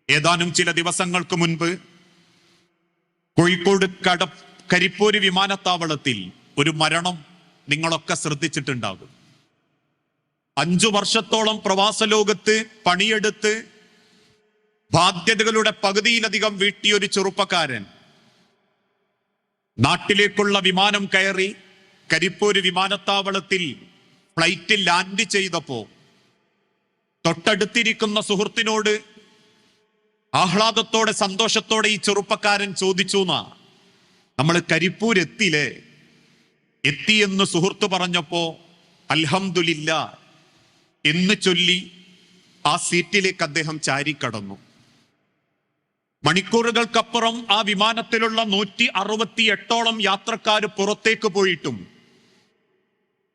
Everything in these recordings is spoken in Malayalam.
ഏതാനും ചില ദിവസങ്ങൾക്ക് മുൻപ് കോഴിക്കോട് കരിപ്പൂര് വിമാനത്താവളത്തിൽ ഒരു മരണം നിങ്ങളൊക്കെ ശ്രദ്ധിച്ചിട്ടുണ്ടാകും. 5 വർഷത്തോളം പ്രവാസ ലോകത്ത് പണിയെടുത്ത് ബാധ്യതകളുടെ പകുതിയിലധികം വീട്ടിയൊരു ചെറുപ്പക്കാരൻ നാട്ടിലേക്കുള്ള വിമാനം കയറി കരിപ്പൂര് വിമാനത്താവളത്തിൽ ഫ്ലൈറ്റിൽ ലാൻഡ് ചെയ്തപ്പോ തൊട്ടടുത്തിരിക്കുന്ന സുഹൃത്തിനോട് ആഹ്ലാദത്തോടെ സന്തോഷത്തോടെ ഈ ചെറുപ്പക്കാരൻ ചോദിച്ചു, നമ്മൾ കരിപ്പൂർ എത്തിയില്ലേ? എത്തിയെന്ന് സുഹൃത്ത് പറഞ്ഞപ്പോ അൽഹംദുലില്ലാ എന്ന് ചൊല്ലി ആ സീറ്റിലേക്ക് അദ്ദേഹം ചാരിക്കടന്നു. മണിക്കൂറുകൾക്കപ്പുറം ആ വിമാനത്തിലുള്ള 168ഓളം യാത്രക്കാര് പുറത്തേക്ക് പോയിട്ടും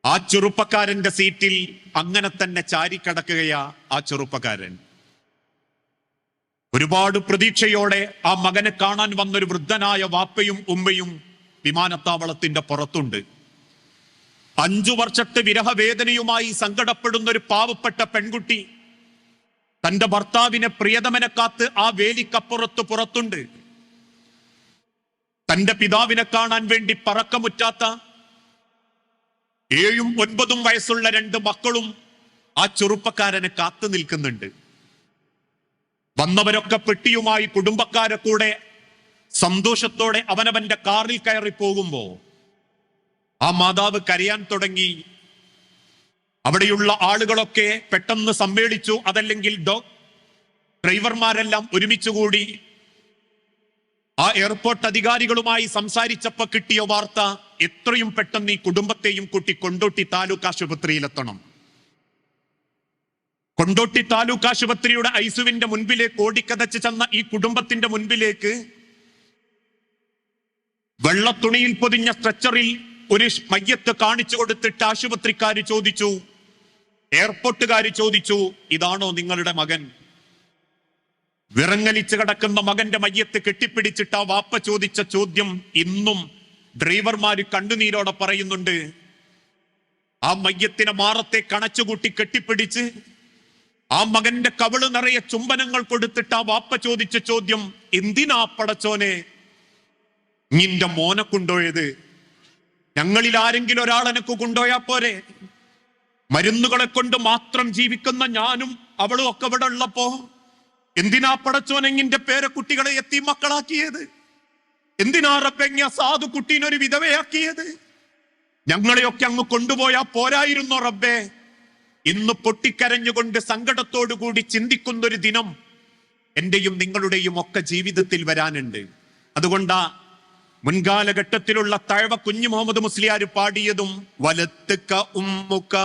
ആ ചെറുപ്പക്കാരന്റെ സീറ്റിൽ അങ്ങനെ തന്നെ ചാരിക്കടക്കുകയാ ആ ചെറുപ്പക്കാരൻ. ഒരുപാട് പ്രതീക്ഷയോടെ ആ മകനെ കാണാൻ വന്നൊരു വൃദ്ധനായ വാപ്പയും ഉമ്മയും വിമാനത്താവളത്തിന്റെ പുറത്തുണ്ട്. 5 വർഷത്തെ വിരഹവേദനയുമായി സങ്കടപ്പെടുന്ന ഒരു പാവപ്പെട്ട പെൺകുട്ടി തന്റെ ഭർത്താവിനെ പ്രിയതമനെ കാത്ത് ആ വേലിക്കപ്പുറത്ത് പുറത്തുണ്ട്. തന്റെ പിതാവിനെ കാണാൻ വേണ്ടി പറക്കമുറ്റാത്ത 7ഉം 9ഉം വയസ്സുള്ള 2 മക്കളും ആ ചെറുപ്പക്കാരനെ കാത്തു നിൽക്കുന്നുണ്ട്. വന്നവരൊക്കെ പെട്ടിയുമായി കുടുംബക്കാരെ കൂടെ സന്തോഷത്തോടെ അവനവന്റെ കാറിൽ കയറി പോകുമ്പോ ആ മാതാവ് കരയാൻ തുടങ്ങി. അവിടെയുള്ള ആളുകളൊക്കെ പെട്ടെന്ന് സമ്മേളിച്ചു. അതല്ലെങ്കിൽ ഡ്രൈവർമാരെല്ലാം ഒരുമിച്ചുകൂടി ആ എയർപോർട്ട് അധികാരികളുമായി സംസാരിച്ചപ്പോ കിട്ടിയ വാർത്ത, എത്രയും പെട്ടെന്ന് ഈ കുടുംബത്തെയും കൂട്ടി കൊണ്ടോട്ടി താലൂക്ക് ആശുപത്രിയിലെത്തണം. കൊണ്ടോട്ടി താലൂക്ക് ആശുപത്രിയുടെ ഐസുവിന്റെ മുൻപിലേക്ക് ഓടിക്കതച്ച് ചെന്ന ഈ കുടുംബത്തിന്റെ മുൻപിലേക്ക് വെള്ളത്തുണിയിൽ പൊതിഞ്ഞ സ്ട്രെച്ചറിൽ ഒരു മയ്യത്ത് കാണിച്ചു കൊടുത്തിട്ട് ആശുപത്രിക്കാര് ചോദിച്ചു, എയർപോർട്ടുകാര് ചോദിച്ചു, ഇതാണോ നിങ്ങളുടെ മകൻ? വിറങ്ങലിച്ച് കിടക്കുന്ന മകന്റെ മയ്യത്ത് കെട്ടിപ്പിടിച്ചിട്ട് ആ വാപ്പ ചോദിച്ച ചോദ്യം ഇന്നും ഡ്രൈവർമാര് കണ്ണുനീരോടെ പറയുന്നുണ്ട്. ആ മയ്യത്തിനെ മാറത്തെ കണച്ചുകൂട്ടി കെട്ടിപ്പിടിച്ച് ആ മകന്റെ കവിള് നിറയെ ചുംബനങ്ങൾ കൊടുത്തിട്ട് ആ വാപ്പ ചോദിച്ച ചോദ്യം, എന്തിനാ പടച്ചോനെ നിന്റെ മോനെ കൊണ്ടുപോയത്? ഞങ്ങളിൽ ആരെങ്കിലും ഒരാളെനക്ക് കൊണ്ടുപോയാ പോരെ? മരുന്നുകളെ കൊണ്ട് മാത്രം ജീവിക്കുന്ന ഞാനും അവളും ഒക്കെ ഇവിടെ ഉള്ളപ്പോ എന്തിനാ പടച്ചോനെങ്ങിന്റെ പേരക്കുട്ടികളെ എത്തി മക്കളാക്കിയത്? എന്തിനാ റബ്ബെങ്ങിയ സാധു കുട്ടീനൊരു വിധവയാക്കിയത്? ഞങ്ങളെയൊക്കെ അങ്ങ് കൊണ്ടുപോയാ പോരായിരുന്നോ റബ്ബേ? ഇന്ന് പൊട്ടിക്കരഞ്ഞുകൊണ്ട് സങ്കടത്തോടുകൂടി ചിന്തിക്കുന്നൊരു ദിനം എന്റെയും നിങ്ങളുടെയും ഒക്കെ ജീവിതത്തിൽ വരാനുണ്ട്. അതുകൊണ്ടാ മുൻകാലഘട്ടത്തിലുള്ള തഴവ കുഞ്ഞു മുഹമ്മദ് മുസ്ലിയാർ പാടിയതും വലത്തുക ഉമ്മുക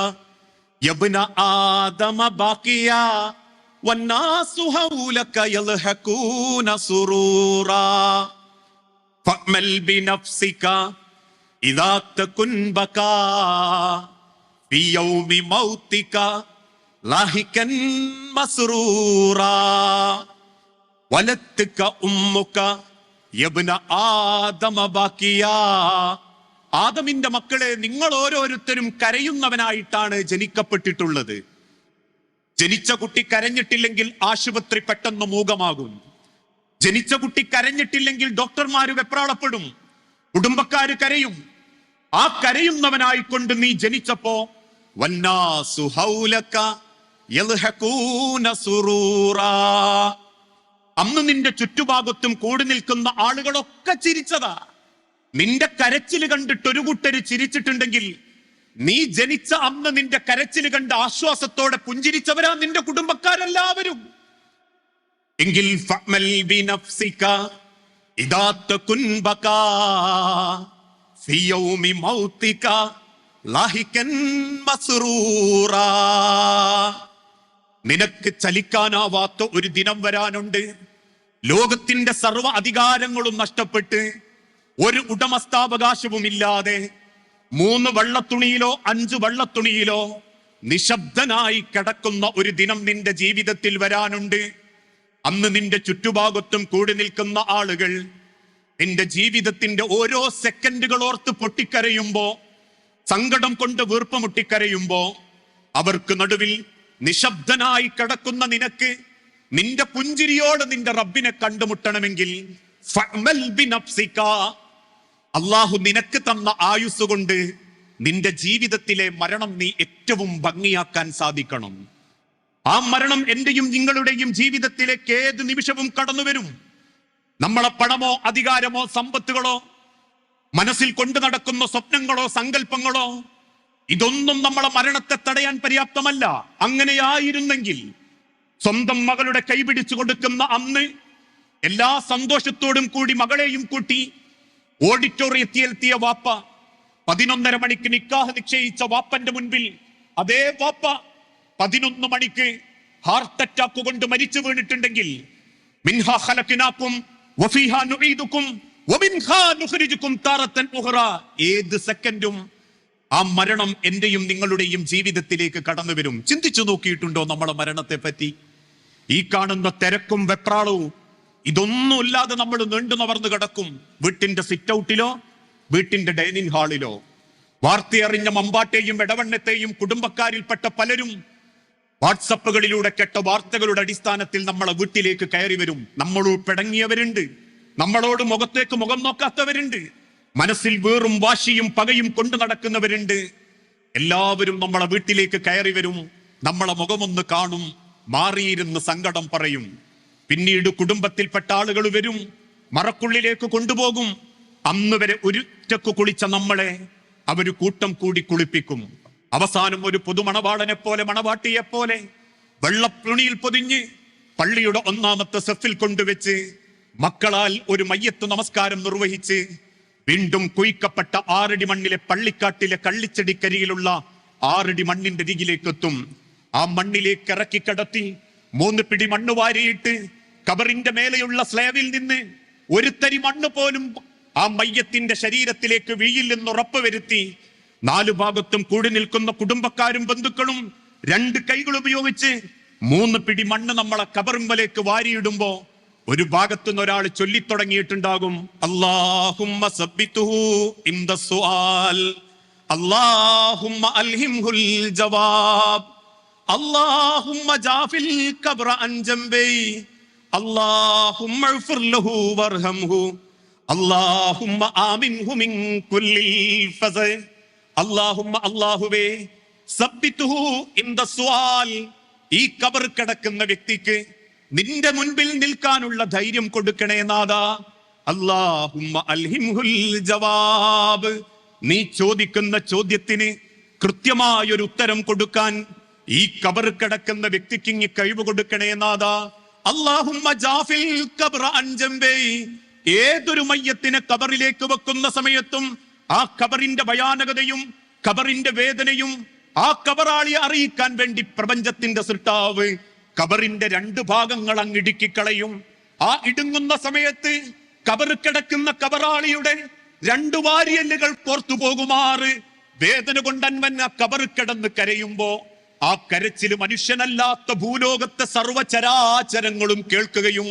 യബ്ന ആദമ ബാക്കിയ വന്നാസു ഹൗലക യൽഹഖൂന സുറൂറാ ഫഅമൽ ബിനഫ്സിക ഇദാ തകുൻ ബകാ ഫി യൗമി മൗതിക ലാഹികൻ മസ്റൂറാ വലത്തുക ഉമ്മുക യബ്ന ആദമ ബാക്കിയ. ആദമിന്റെ മക്കളെ, നിങ്ങൾ ഓരോരുത്തരും കരയുന്നവനായിട്ടാണ് ജനിക്കപ്പെട്ടിട്ടുള്ളത്. ജനിച്ച കുട്ടി കരഞ്ഞിട്ടില്ലെങ്കിൽ ആശുപത്രി പെട്ടെന്ന് മൂകമാകും. ജനിച്ച കുട്ടി കരഞ്ഞിട്ടില്ലെങ്കിൽ ഡോക്ടർമാര് വെപ്രാളപ്പെടും, കുടുംബക്കാര് കരയും. ആ കരയുന്നവനായിക്കൊണ്ട് നീ ജനിച്ചപ്പോ വന്നാസു ഹൗലക യൽഹഖൂന സുറൂറാ, അന്ന് നിന്റെ ചുറ്റുഭാഗത്തും കൂടി നിൽക്കുന്ന ആളുകളൊക്കെ ചിരിച്ചതാ. നിന്റെ കരച്ചില് കണ്ടിട്ട് ഒരു കൂട്ടര് ചിരിച്ചിട്ടുണ്ടെങ്കിൽ നീ ജനിച്ച അന്ന് നിന്റെ കരച്ചില് കണ്ട് ആശ്വാസത്തോടെ പുഞ്ചിരിച്ചവരാ നിന്റെ കുടുംബക്കാരെല്ലാവരും. എങ്കിൽ ഫഅമൽ ബിനഫ്സിക ഇദാ തകുൻ ബകാ ഫി യൗമി മൗതിക ലാഹികൻ മസ്റൂറാ. നിനക്ക് ചലിക്കാനാവാത്ത ഒരു ദിനം വരാനുണ്ട്. ലോകത്തിന്റെ സർവ്വ അധികാരങ്ങളും നഷ്ടപ്പെട്ട് ഒരു ഉടമസ്ഥാവകാശവും ഇല്ലാതെ 3 വെള്ളത്തുണിയിലോ 5 വെള്ളത്തുണിയിലോ നിശബ്ദനായി കിടക്കുന്ന ഒരു ദിനം നിന്റെ ജീവിതത്തിൽ വരാനുണ്ട്. അന്ന് നിന്റെ ചുറ്റുഭാഗത്തും കൂടി നിൽക്കുന്ന ആളുകൾ നിന്റെ ജീവിതത്തിന്റെ ഓരോ സെക്കൻഡുകൾ ഓർത്ത് പൊട്ടിക്കരയുമ്പോ, സങ്കടം കൊണ്ട് വീർപ്പുമുട്ടിക്കരയുമ്പോ, അവർക്ക് നടുവിൽ നിശബ്ദനായി കിടക്കുന്ന നിനക്ക് നിന്റെ പുഞ്ചിരിയോട് നിന്റെ റബ്ബിനെ കണ്ടുമുട്ടണമെങ്കിൽ ഫഅ്മൽ ബിനഫ്സിക, അള്ളാഹു നിനക്ക് തന്ന ആയുസ് കൊണ്ട് നിന്റെ ജീവിതത്തിലെ മരണം നീ ഏറ്റവും ഭംഗിയാക്കാൻ സാധിക്കണം. ആ മരണം എന്റെയും നിങ്ങളുടെയും ജീവിതത്തിലേക്ക് ഏത് നിമിഷവും കടന്നു വരും. നമ്മളെ പണമോ അധികാരമോ സമ്പത്തുകളോ മനസ്സിൽ കൊണ്ടു നടക്കുന്ന സ്വപ്നങ്ങളോ സങ്കല്പങ്ങളോ ഇതൊന്നും നമ്മളെ മരണത്തെ തടയാൻ പര്യാപ്തമല്ല. അങ്ങനെയായിരുന്നെങ്കിൽ സ്വന്തം മകളുടെ കൈപിടിച്ചു കൊടുക്കുന്ന അന്ന് എല്ലാ സന്തോഷത്തോടും കൂടി മകളെയും കൂട്ടി ഓഡിറ്റോറിയത്തിലെത്തിയ വാപ്പ, 11:30 മണിക്ക് നിക്കാഹ് നിശ്ചയിച്ച വാപ്പന്റെ മുൻപിൽ അതേ വാപ്പ 11 മണിക്ക് ഹാർട്ട് അറ്റാക്ക് കൊണ്ട് മരിച്ചു വീണിട്ടുണ്ടെങ്കിൽ മിൻഹാ ഖലഖനാകും വഫീഹാ നുഈദുകും വമിൻഹാ നുഖ്രിജുകും താറത്തൻ ഉഖ്റ, ഏത് സെക്കൻഡും ആ മരണം എന്റെയും നിങ്ങളുടെയും ജീവിതത്തിലേക്ക് കടന്നു വരും. ചിന്തിച്ചു നോക്കിയിട്ടുണ്ടോ നമ്മളെ മരണത്തെ പറ്റി? ഈ കാണുന്ന തിരക്കും വെപ്രാളവും ഇതൊന്നുമില്ലാതെ നമ്മൾ നീണ്ടു നവർന്ന് കിടക്കും. വീട്ടിന്റെ സിറ്റ് ഔട്ടിലോ വീട്ടിന്റെ ഡൈനിങ് ഹാളിലോ. വാർത്തയറിഞ്ഞ മമ്പാട്ടെയും ഇടവണ്ണത്തെയും കുടുംബക്കാരിൽപ്പെട്ട പലരും വാട്സപ്പുകളിലൂടെ കേട്ട വാർത്തകളുടെ അടിസ്ഥാനത്തിൽ നമ്മളെ വീട്ടിലേക്ക് കയറി വരും. നമ്മളോട് പിടങ്ങിയവരുണ്ട്, നമ്മളോട് മുഖത്തേക്ക് മുഖം നോക്കാത്തവരുണ്ട്, മനസ്സിൽ വീറും വാശിയും പകയും കൊണ്ടു നടക്കുന്നവരുണ്ട്. എല്ലാവരും നമ്മളെ വീട്ടിലേക്ക് കയറി വരും, നമ്മളെ മുഖമൊന്ന് കാണും, മാറിയിരുന്ന് സങ്കടം പറയും. പിന്നീട് കുടുംബത്തിൽപ്പെട്ട ആളുകൾ വരും, മറക്കുള്ളിലേക്ക് കൊണ്ടുപോകും. അന്ന് വരെ ഒരുറ്റക്ക് കുളിച്ച നമ്മളെ അവര് കൂട്ടം കൂടി കുളിപ്പിക്കും. അവസാനം ഒരു പുതുമണവാളനെ പോലെ മണവാട്ടിയെ പോലെ വെള്ളപ്പുണിയിൽ പൊതിഞ്ഞ് പള്ളിയുടെ ഒന്നാമത്തെ സെഫിൽ കൊണ്ടുവച്ച് മക്കളാൽ ഒരു മയ്യത്ത് നമസ്കാരം നിർവഹിച്ച് വീണ്ടും കുയിക്കപ്പെട്ട 6 അടി മണ്ണിലെ പള്ളിക്കാട്ടിലെ കള്ളിച്ചെടിക്കരിയിലുള്ള 6 അടി മണ്ണിന്റെ അരികിലേക്ക് എത്തും. ആ മണ്ണിലേക്ക് ഇറക്കി കിടത്തി 3 പിടി മണ്ണ് വാരിയിട്ട് കബറിന്റെ മേലെയുള്ള സ്ലാബിൽ നിന്ന് ഒരു തരി മണ്ണ് പോലും ആ മയ്യത്തിന്റെ ശരീരത്തിലേക്ക് വീഴില്ലെന്ന് ഉറപ്പുവരുത്തി 4 ഭാഗത്തും കൂടി നിൽക്കുന്ന കുടുംബക്കാരും ബന്ധുക്കളും 2 കൈകൾ ഉപയോഗിച്ച് 3 പിടി മണ്ണ് നമ്മളെ കബറിമ്പലേക്ക് വാരിയിടുമ്പോ ഒരു ഭാഗത്തുനിന്ന് ഒരാൾ ചൊല്ലിത്തുടങ്ങിയിട്ടുണ്ടാകും, അല്ലാഹുമ്മ സബ്ബിതുഹു ഇൻദ സുആൽ, അല്ലാഹുമ്മ അൽഹിംഹുൽ ജവാബ്, അല്ലാഹുമ്മ ജാഫിൽ ഖബ്റ അൻ ജംബൈ, അല്ലാഹുമ്മ ഇഗ്ഫിർ ലഹു വർഹംഹു, അല്ലാഹുമ്മ ആമിൻഹു മിൻ കുല്ലി ഫസ. അല്ലാഹുമ്മ, അല്ലാഹുവേ, സബ്ബിതുഹു ഇൻദ സുആൽ, ഈ ഖബർ കിടക്കുന്ന വ്യക്തിക്ക് നിന്റെ മുൻപിൽ നിൽക്കാനുള്ള ധൈര്യം കൊടുക്കണേ നാഥാ. അല്ലാഹുമ്മ അൽഹിംഹുൽ ജവാബ്, നീ ചോദിക്കുന്ന ചോദ്യത്തിന് കൃത്യമായൊരു ഉത്തരം കൊടുക്കാൻ ഈ ഖബർ കിടക്കുന്ന വ്യക്തിക്ക് ഇങ്ങ് കഴിവ് കൊടുക്കണേ നാഥാ. അല്ലാഹുമ്മ ജാഫിൽ ഖബ്റ അൻ ജംബൈ, ഏതൊരു മയ്യത്തിനെ ഖബറിലേക്ക് വെക്കുന്ന സമയത്തും ആ ഖബറിന്റെ ഭയാനകതയും ഖബറിന്റെ വേദനയും ആ ഖബറാളിയെ അറിയിക്കാൻ വേണ്ടി പ്രപഞ്ചത്തിന്റെ സൃഷ്ടാവ് ഖബറിന്റെ 2 ഭാഗങ്ങൾ അങ്ങ് ഇടുക്കിക്കളയും. ആ ഇടുങ്ങുന്ന സമയത്ത് ഖബർ കിടക്കുന്ന ഖബറാളിയുടെ 2 വാരിയല്ലുകൾ പുറത്തു പോകുമാറ് വേദന കൊണ്ടൻവൻ ആ ഖബർ കിടന്ന് കരയുമ്പോ ആ കരച്ചില് മനുഷ്യനല്ലാത്ത ഭൂലോകത്തെ സർവചരാചരങ്ങളും കേൾക്കുകയും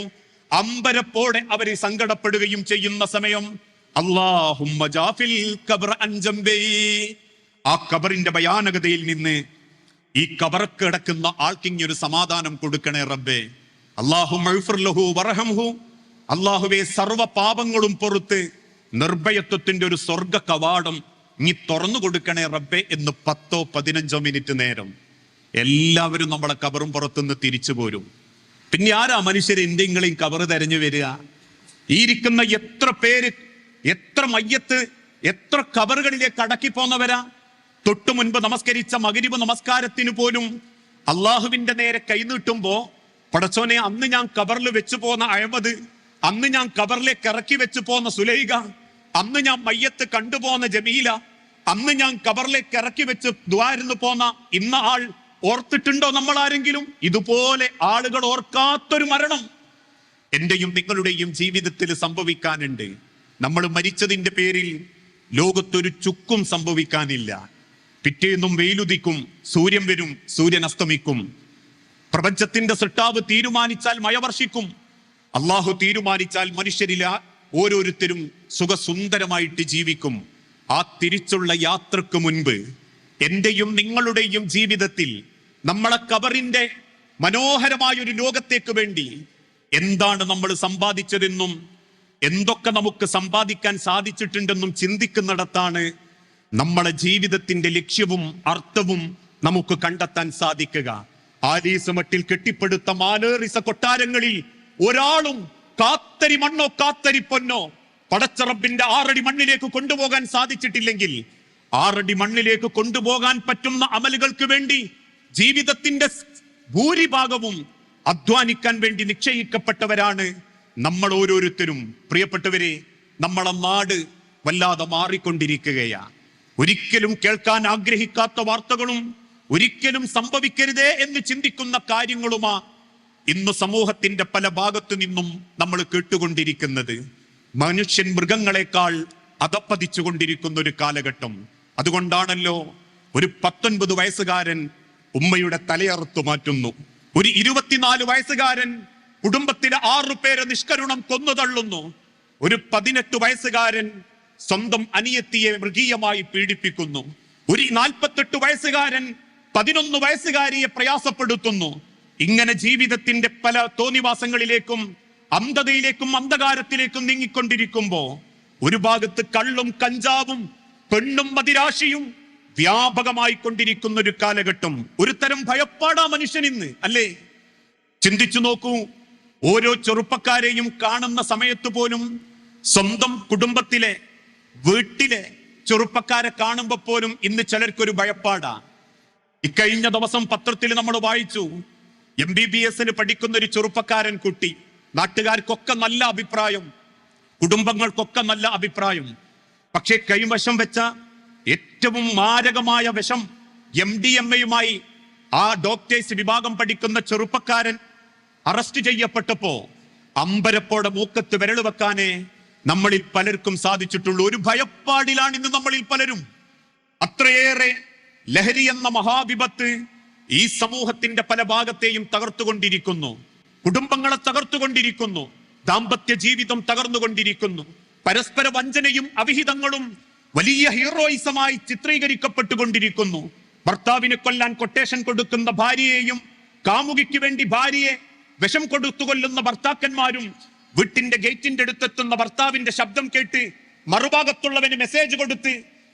അമ്പരപ്പോടെ അവരെ സങ്കടപ്പെടുകയും ചെയ്യുന്ന സമയം അല്ലാഹുമ്മ ജാഫിൽ ഖബ്റ അൻ ജംബൈ, ആ ഖബറിന്റെ ഭയാനകതയിൽ നിന്ന് ഈ ഖബറക്ക് കിടക്കുന്ന ആൾക്കിങ്ങി ഒരു സമാധാനം കൊടുക്കണേ റബ്ബേ. അല്ലാഹുമ്മ ഇഗ്ഫിർ ലഹു വർഹംഹു, അല്ലാഹുവേ സർവ്വ പാപങ്ങളും പൊറുത്ത് നിർഭയത്വത്തിന്റെ ഒരു സ്വർഗ കവാടം നീ തുറന്നു കൊടുക്കണേ റബ്ബേ എന്ന് 10-15 മിനിറ്റ് നേരം എല്ലാവരും നമ്മളെ ഖബറും പുറത്തുനിന്ന് തിരിച്ചു പോരും. പിന്നെ ആരാ മനുഷ്യർ എന്തെങ്കിലും ഖബറ് തെരഞ്ഞു വരിക? ഈ ഇരിക്കുന്ന എത്ര പേര്, എത്ര മയ്യത്ത്, എത്ര ഖബറുകളിലേക്ക് അടക്കി പോന്നവരാ? തൊട്ടു മുൻപ് നമസ്കരിച്ച മഗ്‌രിബ് നമസ്കാരത്തിന് പോലും അള്ളാഹുവിന്റെ നേരെ കൈനീട്ടുമ്പോ, പടച്ചോനെ, അന്ന് ഞാൻ ഖബറിൽ വെച്ചു പോന്ന അഹമ്മദ്, അന്ന് ഞാൻ ഖബറിലേക്ക് ഇറക്കി വെച്ചു പോന്ന സുലൈഖ, അന്ന് ഞാൻ മയ്യത്ത് കണ്ടുപോന്ന ജമീല, അന്ന് ഞാൻ ഖബറിലേക്ക് ഇറക്കി വെച്ച് ദ്വാരുന്നു പോന്ന ഇന്ന ആൾ ഓർത്തിട്ടുണ്ടോ നമ്മൾ ആരെങ്കിലും? ഇതുപോലെ ആളുകൾ ഓർക്കാത്തൊരു മരണം എന്റെയും നിങ്ങളുടെയും ജീവിതത്തിൽ സംഭവിക്കാനുണ്ട്. നമ്മൾ മരിച്ചതിന്റെ പേരിൽ ലോകത്തൊരു ചുക്കും സംഭവിക്കാനില്ല. പിറ്റേന്നും വെയിലുദിക്കും, സൂര്യൻ വരും, സൂര്യൻ അസ്തമിക്കും. പ്രപഞ്ചത്തിന്റെ സൃഷ്ടാവ് തീരുമാനിച്ചാൽ മഴ വർഷിക്കും. അള്ളാഹു തീരുമാനിച്ചാൽ മനുഷ്യരിൽ ഓരോരുത്തരും സുഖസുന്ദരമായിട്ട് ജീവിക്കും. ആ തിരിച്ചുള്ള യാത്രക്ക് മുൻപ് എന്റെയും നിങ്ങളുടെയും ജീവിതത്തിൽ നമ്മളെ ഖബറിന്റെ മനോഹരമായ ഒരു ലോകത്തേക്ക് വേണ്ടി എന്താണ് നമ്മൾ സമ്പാദിച്ചതെന്നും എന്തൊക്കെ നമുക്ക് സമ്പാദിക്കാൻ സാധിച്ചിട്ടുണ്ടെന്നും ചിന്തിക്കുന്നിടത്താണ് നമ്മളെ ജീവിതത്തിന്റെ ലക്ഷ്യവും അർത്ഥവും നമുക്ക് കണ്ടെത്താൻ സാധിക്കുക. ആലീസ് മട്ടിൽ കെട്ടിപ്പടുത്ത മാലേറിസ കൊട്ടാരങ്ങളിൽ ഒരാളും കാത്തരി മണ്ണോ കാത്തരി പൊന്നോ പടച്ചറബിന്റെ 6 അടി മണ്ണിലേക്ക് കൊണ്ടുപോകാൻ സാധിച്ചിട്ടില്ലെങ്കിൽ 6 അടി മണ്ണിലേക്ക് കൊണ്ടുപോകാൻ പറ്റുന്ന അമലുകൾക്ക് വേണ്ടി ജീവിതത്തിന്റെ ഭൂരിഭാഗവും അധ്വാനിക്കാൻ വേണ്ടി നിശ്ചയിക്കപ്പെട്ടവരാണ് നമ്മൾ ഓരോരുത്തരും. പ്രിയപ്പെട്ടവരെ, നമ്മളെ നാട് വല്ലാതെ മാറിക്കൊണ്ടിരിക്കുകയാ. ഒരിക്കലും കേൾക്കാൻ ആഗ്രഹിക്കാത്ത വാർത്തകളും ഒരിക്കലും സംഭവിക്കരുതേ എന്ന് ചിന്തിക്കുന്ന കാര്യങ്ങളുമാ ഇന്ന് സമൂഹത്തിന്റെ പല ഭാഗത്തു നിന്നും നമ്മൾ കേട്ടുകൊണ്ടിരിക്കുന്നത്. മനുഷ്യൻ മൃഗങ്ങളെക്കാൾ അധപ്പതിച്ചു കൊണ്ടിരിക്കുന്ന ഒരു കാലഘട്ടം. അതുകൊണ്ടാണല്ലോ ഒരു 19 വയസ്സുകാരൻ ഉമ്മയുടെ തലയറുത്തു മാറ്റുന്നു. ഒരു 24 വയസ്സുകാരൻ കുടുംബത്തിലെ 6 പേരെ നിഷ്കരുണം കൊന്നുതള്ളുന്നു. ഒരു 18 വയസ്സുകാരൻ സ്വന്തം അനിയത്തിയെ മൃഗീയമായി പീഡിപ്പിക്കുന്നു. ഒരു 48 വയസ്സുകാരൻ 11 വയസ്സുകാരിയെ പ്രയാസപ്പെടുത്തുന്നു. ഇങ്ങനെ ജീവിതത്തിന്റെ പല തോന്നിവാസങ്ങളിലേക്കും അന്ധതയിലേക്കും അന്ധകാരത്തിലേക്കും നീങ്ങിക്കൊണ്ടിരിക്കുമ്പോ ഒരു ഭാഗത്ത് കള്ളും കഞ്ചാവും പെണ്ണും മദിരാശിയും വ്യാപകമായി കൊണ്ടിരിക്കുന്ന ഒരു കാലഘട്ടം. ഒരു തരം ഭയപ്പാടാ മനുഷ്യൻ ഇന്ന്, അല്ലേ? ചിന്തിച്ചു നോക്കൂ. ഓരോ ചെറുപ്പക്കാരെയും കാണുന്ന സമയത്ത് പോലും സ്വന്തം കുടുംബത്തിലെ വീട്ടിലെ ചെറുപ്പക്കാരെ കാണുമ്പോ പോലും ഇന്ന് ചിലർക്കൊരു ഭയപ്പാടാ. ഇക്കഴിഞ്ഞ ദിവസം പത്രത്തിൽ നമ്മൾ വായിച്ചു, MBBS പഠിക്കുന്ന ഒരു ചെറുപ്പക്കാരൻ കുട്ടി. നാട്ടുകാർക്കൊക്കെ നല്ല അഭിപ്രായം, കുടുംബങ്ങൾക്കൊക്കെ നല്ല അഭിപ്രായം. പക്ഷെ കൈവശം വെച്ച ഏറ്റവും മാരകമായ വിഷം MDMA ആ ഡോക്ടേഴ്സ് വിഭാഗം പഠിക്കുന്ന ചെറുപ്പക്കാരൻ അറസ്റ്റ് ചെയ്യപ്പെട്ടപ്പോ അമ്പരപ്പോടെ മൂക്കത്ത് വിരൽ വെക്കാനേ നമ്മളിൽ പലർക്കും സാധിച്ചിട്ടുള്ളൂ. ഒരു ഭയപ്പാടിലാണ് ഇന്ന് നമ്മളിൽ പലരും. അത്രയേറെ ലഹരി എന്ന മഹാവിപത്ത് ഈ സമൂഹത്തിന്റെ പല ഭാഗത്തെയും തകർത്തുകൊണ്ടിരിക്കുന്നു. കുടുംബങ്ങളെ തകർത്തുകൊണ്ടിരിക്കുന്നു. ദാമ്പത്യ ജീവിതം തകർന്നുകൊണ്ടിരിക്കുന്നു. പരസ്പര വഞ്ചനയും അവിഹിതങ്ങളും വലിയ ഹീറോയിസമായി ചിത്രീകരിക്കപ്പെട്ടുകൊണ്ടിരിക്കുന്നു. ഭർത്താവിനെ കൊല്ലാൻ കൊട്ടേഷൻ കൊടുക്കുന്ന ഭാര്യയെയും കാമുകിക്ക് വേണ്ടി ഭാര്യയെ വിഷം കൊടുത്തു കൊല്ലുന്ന ഭർത്താക്കന്മാരും വീട്ടിന്റെ ഗേറ്റിന്റെ അടുത്തെത്തുന്ന ഭർത്താവിന്റെ ശബ്ദം കേട്ട് മറുഭാഗത്തുള്ളവന് മെസ്സേജ് കൊടുത്ത്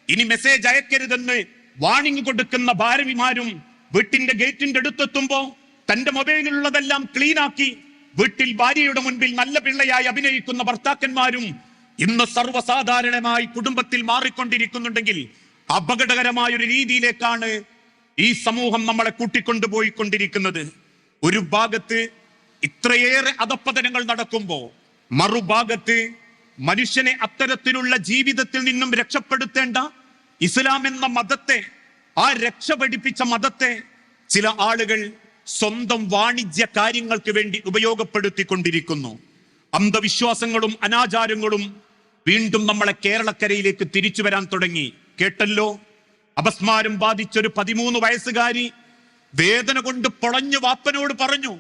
ഇനി മെസ്സേജ് അയക്കരുതെന്ന് വാണിംഗ് കൊടുക്കുന്ന ഭാര്യമാരും വീട്ടിന്റെ ഗേറ്റിന്റെ അടുത്തെത്തുമ്പോ തന്റെ മൊബൈലിലുള്ളതെല്ലാം ക്ലീനാക്കി വീട്ടിൽ ഭാര്യയുടെ മുൻപിൽ നല്ല പിള്ളയായി അഭിനയിക്കുന്ന ഭർത്താക്കന്മാരും ഇന്ന് സർവ്വസാധാരണമായി കുടുംബത്തിൽ മാറിക്കൊണ്ടിരിക്കുന്നുണ്ടെങ്കിൽ അപകടകരമായ ഒരു രീതിയിലേക്കാണ് ഈ സമൂഹം നമ്മളെ കൂട്ടിക്കൊണ്ടുപോയിക്കൊണ്ടിരിക്കുന്നത്. ഒരു ഭാഗത്ത് ഇത്രയേറെ അധപ്പതനങ്ങൾ നടക്കുമ്പോ മറുഭാഗത്ത് മനുഷ്യനെ അത്തരത്തിലുള്ള ജീവിതത്തിൽ നിന്നും രക്ഷപ്പെടുത്തേണ്ട ഇസ്ലാം എന്ന മതത്തെ, ആ രക്ഷ പഠിപ്പിച്ച മതത്തെ ചില ആളുകൾ സ്വന്തം വാണിജ്യ കാര്യങ്ങൾക്ക് വേണ്ടി ഉപയോഗപ്പെടുത്തിക്കൊണ്ടിരിക്കുന്നു. അന്ധവിശ്വാസങ്ങളും അനാചാരങ്ങളും വീണ്ടും നമ്മളെ കേരളക്കരയിലേക്ക് തിരിച്ചു വരാൻ തുടങ്ങി. കേട്ടല്ലോ, അപസ്മാരം ബാധിച്ചൊരു 13 വയസ്സുകാരി വേദന കൊണ്ട് പൊളഞ്ഞു വാപ്പനോട് പറഞ്ഞു,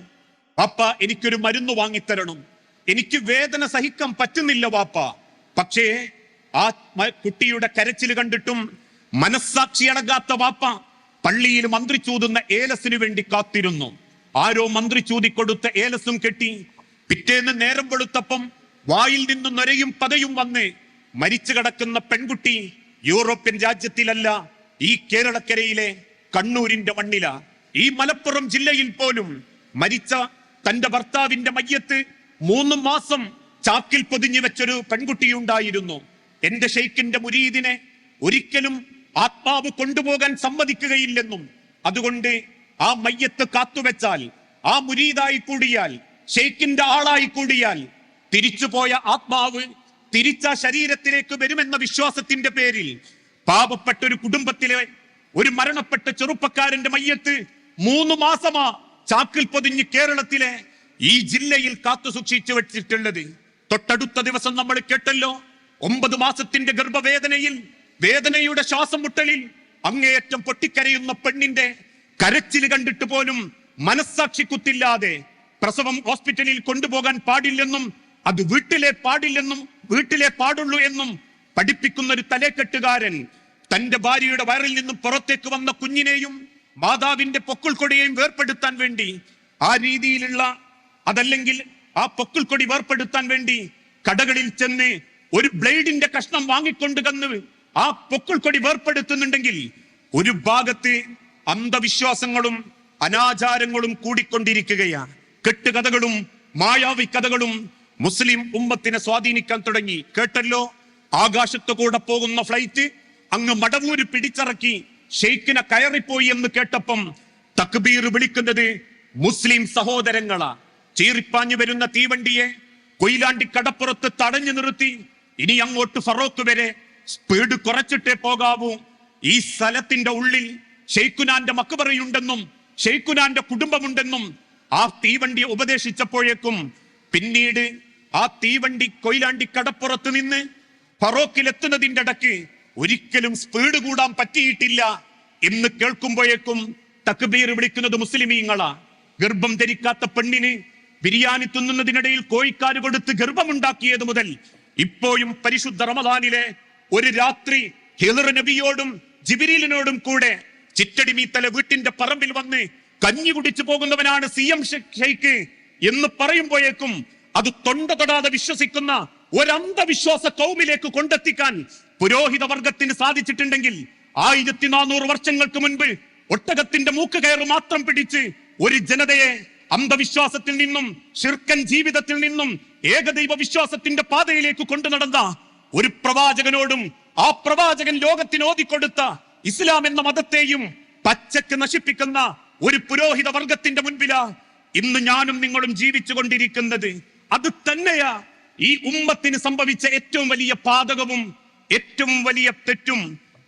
വാപ്പ എനിക്കൊരു മരുന്ന് വാങ്ങിത്തരണം, എനിക്ക് വേദന സഹിക്കാൻ പറ്റുന്നില്ല വാപ്പ. പക്ഷേ ആ കുട്ടിയുടെ കരച്ചിൽ കണ്ടിട്ടും മനസ്സാക്ഷി അടങ്ങാത്ത വാപ്പ പള്ളിയിൽ മന്ത്രി ചൂതുന്ന ഏലസിനു വേണ്ടി കാത്തിരുന്നു. ആരോ മന്ത്രി ചൂതിക്കൊടുത്ത ഏലസും കെട്ടി പിറ്റേന്ന് നേരം വെളുത്തപ്പം വായിൽ നിന്ന് നൊരയും പതയും വന്ന് മരിച്ചു കിടക്കുന്ന പെൺകുട്ടി യൂറോപ്യൻ രാജ്യത്തിലല്ല, ഈ കേരളക്കരയിലെ കണ്ണൂരിന്റെ മണ്ണില. ഈ മലപ്പുറം ജില്ലയിൽ പോലും മരിച്ച തന്റെ ഭർത്താവിന്റെ മയ്യത്ത് 3 മാസം ചാക്കിൽ പൊതിഞ്ഞു വെച്ചൊരു പെൺകുട്ടിയുണ്ടായിരുന്നു. എന്റെ ഷെയ്ഖിന്റെ മുരീദിനെ ഒരിക്കലും ആത്മാവ് കൊണ്ടുപോകാൻ സമ്മതിക്കുകയില്ലെന്നും അതുകൊണ്ട് ആ മയ്യത്ത് കാത്തുവെച്ചാൽ, ആ മുരീദായി കൂടിയാൽ, ഷെയ്ഖിന്റെ ആളായി കൂടിയാൽ തിരിച്ചുപോയ ആത്മാവ് തിരിച്ച ശരീരത്തിലേക്ക് വരുമെന്ന വിശ്വാസത്തിന്റെ പേരിൽ പാവപ്പെട്ട ഒരു കുടുംബത്തിലെ ഒരു മരണപ്പെട്ട ചെറുപ്പക്കാരന്റെ മയ്യത്ത് 3 മാസമാ ചാക്കിൽ പൊതിഞ്ഞ് കേരളത്തിലെ ഈ ജില്ലയിൽ കാത്തു സൂക്ഷിച്ചു വെച്ചിട്ടുള്ളത്. തൊട്ടടുത്ത ദിവസം നമ്മൾ കേട്ടല്ലോ, 9 മാസത്തിന്റെ ഗർഭവേദനയിൽ, വേദനയുടെ ശ്വാസം മുട്ടലിൽ അങ്ങേയറ്റം പൊട്ടിക്കരയുന്ന പെണ്ണിന്റെ കരച്ചിൽ കണ്ടിട്ട് പോലും മനസ്സാക്ഷി കുത്തില്ലാതെ പ്രസവം ഹോസ്പിറ്റലിൽ കൊണ്ടുപോകാൻ പാടില്ലെന്നും അത് വീട്ടിലെ പാടുള്ളൂ എന്നും പഠിപ്പിക്കുന്ന ഒരു തലേക്കെട്ടുകാരൻ തന്റെ ഭാര്യയുടെ വയറിൽ നിന്നും പുറത്തേക്ക് വന്ന കുഞ്ഞിനെയും മാതാവിന്റെ പൊക്കിൾക്കൊടിയെയും വേർപ്പെടുത്താൻ വേണ്ടി ആ രീതിയിലുള്ള അതല്ലെങ്കിൽ ആ പൊക്കിൾക്കൊടി വേർപ്പെടുത്താൻ വേണ്ടി കടകളിൽ ചെന്ന് ഒരു ബ്ലേഡിന്റെ കഷ്ണം വാങ്ങിക്കൊണ്ട് കന്ന് ആ പൊക്കിൾക്കൊടി വേർപ്പെടുത്തുന്നുണ്ടെങ്കിൽ ഒരു ഭാഗത്ത് അന്ധവിശ്വാസങ്ങളും അനാചാരങ്ങളും കൂടിക്കൊണ്ടിരിക്കുകയാണ്. കെട്ടുകഥകളും മായാവി കഥകളും മുസ്ലിം ഉമ്മത്തിനെ സ്വാധീനിക്കാൻ തുടങ്ങി. കേട്ടല്ലോ, ആകാശത്തു കൂടെ പോകുന്ന ഫ്ലൈറ്റ് അങ്ങ് മടവൂര് പിടിച്ചിറക്കി ഷെയ്ഖിനെ കയറിപ്പോയി എന്ന് കേട്ടപ്പം തക്ബീർ വിളിക്കുന്നത് മുസ്ലിം സഹോദരങ്ങളാ. ചീറിപ്പാഞ്ഞു വരുന്ന തീവണ്ടിയെ കൊയിലാണ്ടി കടപ്പുറത്ത് തടഞ്ഞു നിർത്തി ഇനി അങ്ങോട്ട് ഫറോക്ക് വരെ സ്പീഡ് കുറച്ചിട്ടേ പോകാവൂ. ഈ സ്ഥലത്തിന്റെ ഉള്ളിൽ ഷെയ്ഖുനാന്റെ മക്ബറയുണ്ടെന്നും ഷെയ്ഖുനാന്റെ കുടുംബമുണ്ടെന്നും ആ തീവണ്ടിയെ ഉപദേശിച്ചപ്പോഴേക്കും പിന്നീട് ആ തീവണ്ടി കൊയിലാണ്ടി കടപ്പുറത്ത് നിന്ന് ഫറോക്കിലെത്തുന്നതിന്റെ ഇടയ്ക്ക് ഒരിക്കലും സ്പീഡ് കൂടാൻ പറ്റിയിട്ടില്ല എന്ന് കേൾക്കുമ്പോഴേക്കും തക്ബീർ വിളിക്കുന്നത് മുസ്ലിമീങ്ങളാ. ഗർഭം ധരിക്കാത്ത പെണ്ണിന് ബിരിയാണി തിന്നുന്നതിനിടയിൽ കോഴിക്കാര് കൊടുത്ത് ഗർഭമുണ്ടാക്കിയത് മുതൽ ഇപ്പോഴും പരിശുദ്ധ റമദാനിലെ ഒരു രാത്രി ഹിളർ നബിയോടും ജിബിരിലിനോടും കൂടെ ചിറ്റടിമീത്തല വീട്ടിന്റെ പറമ്പിൽ വന്ന് കഞ്ഞി കുടിച്ചു പോകുന്നവനാണ് CM ഷെയ്ഖ് എന്ന് പറയുമ്പോഴേക്കും അത് തൊണ്ട തൊടാതെ വിശ്വസിക്കുന്ന ഒരന്ധവിശ്വാസ കൗമിലേക്ക് കൊണ്ടെത്തിക്കാൻ പുരോഹിത വർഗത്തിന് സാധിച്ചിട്ടുണ്ടെങ്കിൽ 1400 വർഷങ്ങൾക്ക് മുൻപ് ഒട്ടകത്തിന്റെ മൂക്ക് കയറ് മാത്രം പിടിച്ച് ഒരു ജനതയെ അന്ധവിശ്വാസത്തിൽ നിന്നും ശിർക്കൻ ജീവിതത്തിൽ നിന്നും ഏകദൈവ വിശ്വാസത്തിന്റെ പാതയിലേക്ക് കൊണ്ടു നടന്ന ഒരു പ്രവാചകനോടും ആ പ്രവാചകൻ ലോകത്തിന് ഓതിക്കൊടുത്ത ഇസ്ലാം എന്ന മതത്തെയും പച്ചക്ക് നശിപ്പിക്കുന്ന ഒരു പുരോഹിത വർഗത്തിന്റെ മുൻപിലാ ഇന്ന് ഞാനും നിങ്ങളും ജീവിച്ചു കൊണ്ടിരിക്കുന്നത്. അത് തന്നെയാ ഈ ഉമ്മത്തിന് സംഭവിച്ച ഏറ്റവും വലിയ പാതകവും ഏറ്റവും വലിയ തെറ്റും.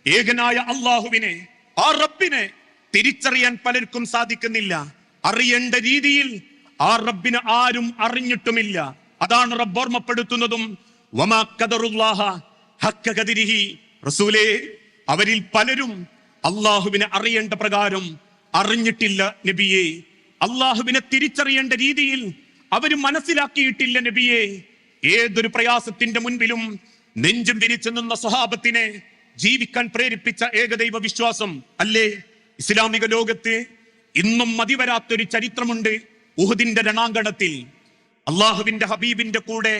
ഏകനായ അള്ളാഹുവിനെ, ആ റബ്ബിനെ തിരിച്ചറിയാൻ പലർക്കും സാധിക്കുന്നില്ല. അറിയേണ്ട രീതിയിൽ ആ റബ്ബിനെ ആരും അറിഞ്ഞിട്ടുമില്ല. അതാണ് റബ്ബ് ഓർമ്മപ്പെടുത്തുന്നതും വമാ ഖദറുല്ലാഹ ഹഖ്ക ഖദരിഹി. റസൂലേ, അവരിൽ പലരും അള്ളാഹുവിനെ അറിയേണ്ട പ്രകാരം അറിഞ്ഞിട്ടില്ല നബിയെ. അള്ളാഹുവിനെ തിരിച്ചറിയേണ്ട രീതിയിൽ അവര് മനസ്സിലാക്കിയിട്ടില്ല നബിയെ. ഏതൊരു പ്രയാസത്തിന്റെ മുൻപിലും നെഞ്ചും വിരിച്ചു നിന്ന സ്വഹാബത്തിനെ ജീവിക്കാൻ പ്രേരിപ്പിച്ച ഏകദൈവ വിശ്വാസം അല്ലേ ഇസ്ലാമിക ലോകത്ത് ഇന്നും മതിവരാത്തൊരു ചരിത്രമുണ്ട്. ഉഹുദിന്റെ രണാങ്കണത്തിൽ അള്ളാഹുവിന്റെ ഹബീബിന്റെ കൂടെ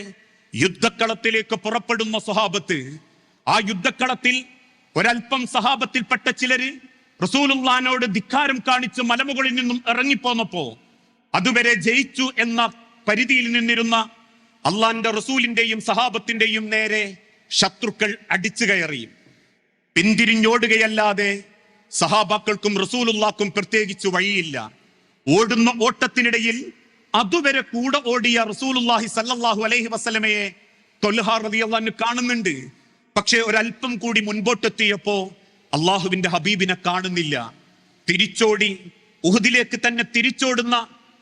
യുദ്ധക്കളത്തിലേക്ക് പുറപ്പെടുന്ന സ്വഹാബത്ത്, ആ യുദ്ധക്കളത്തിൽ ഒരൽപ്പം സഹാബത്തിൽപ്പെട്ട ചിലര് റസൂലുള്ളാഹിനോട് ധിക്കാരം കാണിച്ച് മലമുകളിൽ നിന്നും ഇറങ്ങിപ്പോന്നപ്പോ അതുവരെ ജയിച്ചു എന്ന പരിധിയിൽ നിന്നിരുന്ന അള്ളാന്റെ റസൂലിന്റെയും സഹാബത്തിന്റെയും നേരെ ശത്രുക്കൾ അടിച്ചു കയറി. പിന്തിരിഞ്ഞോടുകയല്ലാതെ സഹാബാക്കൾക്കും റസൂലുള്ളാഹിക്കും പ്രത്യേകിച്ച് വഴിയില്ല. ഓടുന്ന ഓട്ടത്തിനിടയിൽ അതുവരെ കൂടെ ഓടിയ റസൂലുള്ളാഹി സല്ലല്ലാഹു അലൈഹി വസല്ലമയെ ത്വൽഹ റളിയല്ലാഹു അൻഹു കാണുന്നുണ്ട്. പക്ഷെ ഒരല്പം കൂടി മുൻപോട്ടെത്തിയപ്പോ അള്ളാഹുവിന്റെ ഹബീബിനെ കാണുന്നില്ല. തിരിച്ചോടി ഉഹുദിലേക്ക് തന്നെ തിരിച്ചോടുന്ന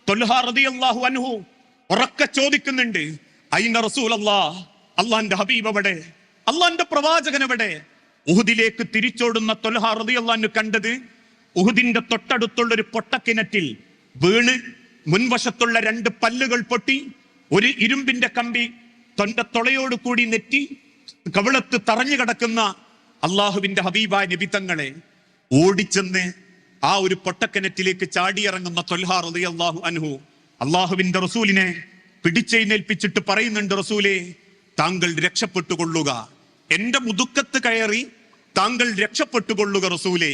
ത്വൽഹ റളിയല്ലാഹു അൻഹു ഉറക്കെ ചോദിക്കുന്നുണ്ട്, അയിന റസൂലല്ലാഹ്, അള്ളാന്റെ ഹബീബ് എവിടെ, അള്ളാന്റെ പ്രവാചകൻ എവിടെ? ഉഹുദിലേക്ക് തിരിച്ചോടുന്ന ത്വൽഹ റളിയല്ലാഹു അൻഹു കണ്ടത് ഉഹുദിന്റെ തൊട്ടടുത്തുള്ള ഒരു പൊട്ടക്കിണറ്റിൽ വീണ് മുൻവശത്തുള്ള 2 പല്ലുകൾ പൊട്ടി ഒരു ഇരുമ്പിന്റെ കമ്പി തൊന്റെ തൊളയോട് കൂടി നെറ്റി കവിളത്ത് തറഞ്ഞു കിടക്കുന്ന അള്ളാഹുവിന്റെ ഹബീബായ നബി തങ്ങളെ ഓടിച്ചെന്ന് ആ ഒരു പൊട്ടക്കിണറ്റിലേക്ക് ചാടിയിറങ്ങുന്ന ത്വൽഹ റളിയല്ലാഹു അൻഹു അള്ളാഹുവിന്റെ റസൂലിനെ പിടിച്ചെഴുന്നേൽപ്പിച്ചിട്ട് പറയുന്നുണ്ട്, റസൂലേ, താങ്കൾ രക്ഷപ്പെട്ടുകൊള്ളുക, എന്റെ മുതുക്കത്ത് കയറി താങ്കൾ രക്ഷപ്പെട്ടുകൊള്ളുക റസൂലേ.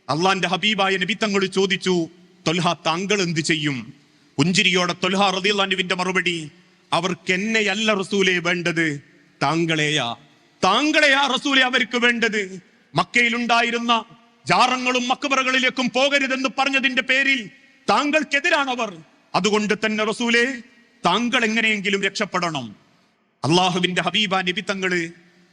അള്ളാന്റെ ഹബീബായ നബി തങ്ങൾ ചോദിച്ചു, ത്വൽഹ, താങ്കൾ എന്ത് ചെയ്യും? പുഞ്ചിരിയോടെ ത്വൽഹ റളിയല്ലാഹു അൻഹുവിന്റെ മറുപടി, അവർക്ക് എന്നെയല്ല റസൂലേ വേണ്ടത്, താങ്കളെയാ റസൂലേ അവർക്ക് വേണ്ടത്. മക്കയിലുണ്ടായിരുന്ന ജാറങ്ങളും മക്ബറകളിലേക്കും പോകരുതെന്ന് പറഞ്ഞതിന്റെ പേരിൽ താങ്കൾക്കെതിരാണ് അവർ. അതുകൊണ്ട് തന്നെ റസൂലേ, താങ്കൾ എങ്ങനെയെങ്കിലും രക്ഷപ്പെടണം. അള്ളാഹുവിന്റെ ഹബീബ നബി തങ്ങള്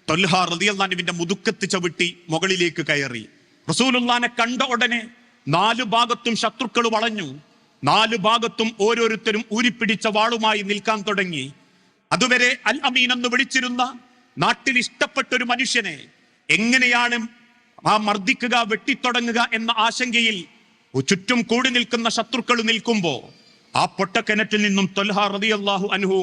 ത്വൽഹ റളിയല്ലാഹു അൻഹുവിന്റെ മുതുക്കത്ത് ചവിട്ടി മുകളിലേക്ക് കയറി. റസൂലുള്ളാഹിനെ കണ്ട ഉടനെ 4 ഭാഗത്തും ശത്രുക്കൾ വളഞ്ഞു. 4 ഭാഗത്തും ഓരോരുത്തരും ഊരിപ്പിടിച്ച വാളുമായി നിൽക്കാൻ തുടങ്ങി. അതുവരെ അൽ അമീൻ എന്ന് വിളിച്ചിരുന്ന നാട്ടിൽ ഇഷ്ടപ്പെട്ട ഒരു മനുഷ്യനെ എങ്ങനെയാണ് ആ മർദ്ദിക്കുക, വെട്ടിത്തുടങ്ങുക എന്ന ആശങ്കയിൽ ചുറ്റും കൂടി നിൽക്കുന്ന ശത്രുക്കൾ നിൽക്കുമ്പോ ആ പൊട്ടക്കിണറ്റിൽ നിന്നും ത്വൽഹ റളിയല്ലാഹു അൻഹു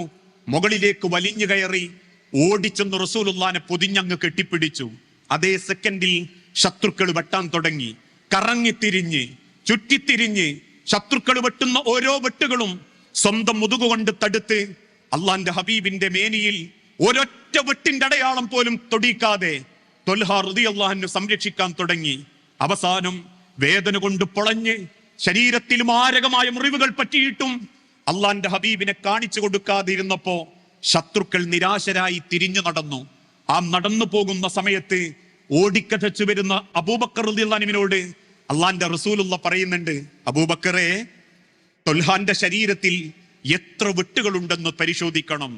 മുകളിലേക്ക് വലിഞ്ഞു കയറി ഓടിച്ചെന്ന് റസൂലുള്ളാഹിനെ പൊതിഞ്ഞങ്ങ് കെട്ടിപ്പിടിച്ചു. അതേ സെക്കൻഡിൽ ശത്രുക്കൾ വെട്ടാൻ തുടങ്ങി. കറങ്ങിത്തിരിഞ്ഞ് ചുറ്റിത്തിരിഞ്ഞ് ശത്രുക്കൾ വെട്ടുന്ന ഓരോ വെട്ടുകളും സ്വന്തം മുതുകുകൊണ്ട് തടുത്ത് അള്ളാന്റെ ഹബീബിന്റെ മേനിയിൽ ഒരൊറ്റ വെട്ടിന്റെ അടയാളം പോലും തൊടിക്കാതെ ത്വൽഹ റളിയല്ലാഹു അൻഹു സംരക്ഷിക്കാൻ തുടങ്ങി. അവസാനം വേദന കൊണ്ട് പൊളഞ്ഞ് ശരീരത്തിൽ മാരകമായ മുറിവുകൾ പറ്റിയിട്ടും അള്ളാന്റെ ഹബീബിനെ കാണിച്ചു കൊടുക്കാതിരുന്നപ്പോ ശത്രുക്കൾ നിരാശരായി തിരിഞ്ഞു നടന്നു. ആ നടന്നു പോകുന്ന സമയത്ത് ഓടിക്കതച്ചു വരുന്ന അബൂബക്കർ റളിയല്ലാഹു അൻഹുവിനോട് അള്ളാന്റെ റസൂലുള്ള പറയുന്നുണ്ട്, അബൂബക്കറെ, ത്വൽഹാന്റെ ശരീരത്തിൽ എത്ര വെട്ടുകളുണ്ടെന്ന് പരിശോധിക്കണം.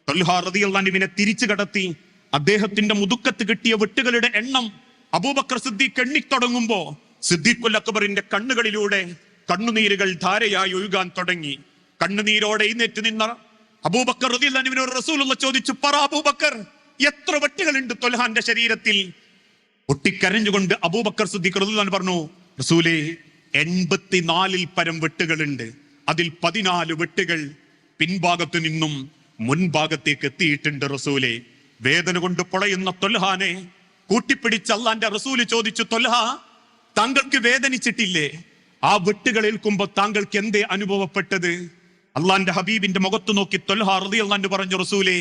ത്വൽഹ റളിയല്ലാഹു അൻഹുവിനെ തിരിച്ചു കടത്തി അദ്ദേഹത്തിന്റെ മുതുക്കത്ത് കിട്ടിയ വെട്ടുകളുടെ എണ്ണം അബൂബക്കർ സിദ്ദീഖ് എണ്ണിത്തുടങ്ങുമ്പോ സിദ്ദീഖുൽ അക്ബറിന്റെ കണ്ണുകളിലൂടെ കണ്ണുനീരുകൾ ധാരയായി ഒഴുകാൻ തുടങ്ങി. കണ്ണുനീരോടെ എഴുന്നേറ്റ് നിന്ന അബൂബക്കർ റളിയല്ലാഹു അൻഹുവിനോട് റസൂലുള്ള ചോദിച്ചു, പറ അബൂബക്കർ, എത്ര വെട്ടുകളുണ്ട് ത്വൽഹാന്റെ ശരീരത്തിൽ? ഒട്ടിക്കരഞ്ഞുകൊണ്ട് അബൂബക്കർ സിദ്ദീഖ് റളിയല്ലാഹു അൻഹു പറഞ്ഞു, റസൂലേ, 84 പരം വെട്ടുകളുണ്ട്. അതിൽ 14 വെട്ടുകൾ പിൻഭാഗത്തു നിന്നും മുൻഭാഗത്തേക്ക് എത്തിയിട്ടുണ്ട് റസൂലേ. വേദന കൊണ്ട് പൊളയുന്ന ത്വൽഹാനെ കൂട്ടിപ്പിടിച്ച് അള്ളാന്റെ റസൂല് ചോദിച്ചു, ത്വൽഹ, താങ്കൾക്ക് വേദനിച്ചിട്ടില്ലേ? ആ വെട്ടുകൾ ഏൽക്കുമ്പോ താങ്കൾക്ക് എന്തേ അനുഭവപ്പെട്ടത്? അള്ളാന്റെ ഹബീബിന്റെ മുഖത്ത് നോക്കി ത്വൽഹ റളിയല്ലാഹു അൻഹു പറഞ്ഞു, റസൂലേ,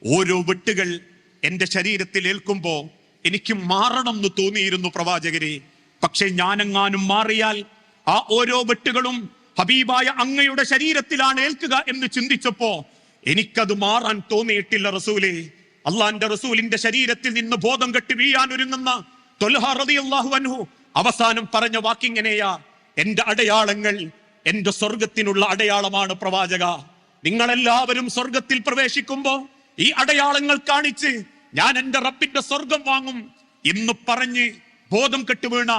ഓരോ വെട്ടുകൾ എന്റെ ശരീരത്തിൽ ഏൽക്കുമ്പോ എനിക്ക് മാറണം എന്ന് തോന്നിയിരുന്നു പ്രവാചകരെ. പക്ഷെ ഞാനെങ്ങാനും മാറിയാൽ ആ ഓരോ വെട്ടുകളും ഹബീബായ അങ്ങയുടെ ശരീരത്തിലാണ് ഏൽക്കുക എന്ന് ചിന്തിച്ചപ്പോ എനിക്കത് മാറാൻ തോന്നിയിട്ടില്ല റസൂലേ. അള്ളാന്റെ റസൂലിന്റെ ശരീരത്തിൽ നിന്ന് ബോധം കെട്ടി വീഴാൻ ഒരുങ്ങുന്ന ത്വൽഹ റളിയല്ലാഹു അൻഹു അവസാനം പറഞ്ഞ വാക്കിങ്ങനെയാ, എന്റെ അടയാളങ്ങൾ എന്റെ സ്വർഗത്തിനുള്ള അടയാളമാണ് പ്രവാചക. നിങ്ങളെല്ലാവരും സ്വർഗത്തിൽ പ്രവേശിക്കുമ്പോ ഈ അടയാളങ്ങൾ കാണിച്ച് ഞാൻ എന്റെ റബ്ബിന്റെ സ്വർഗം വാങ്ങും എന്ന് പറഞ്ഞ് ബോധം കെട്ടു വീണ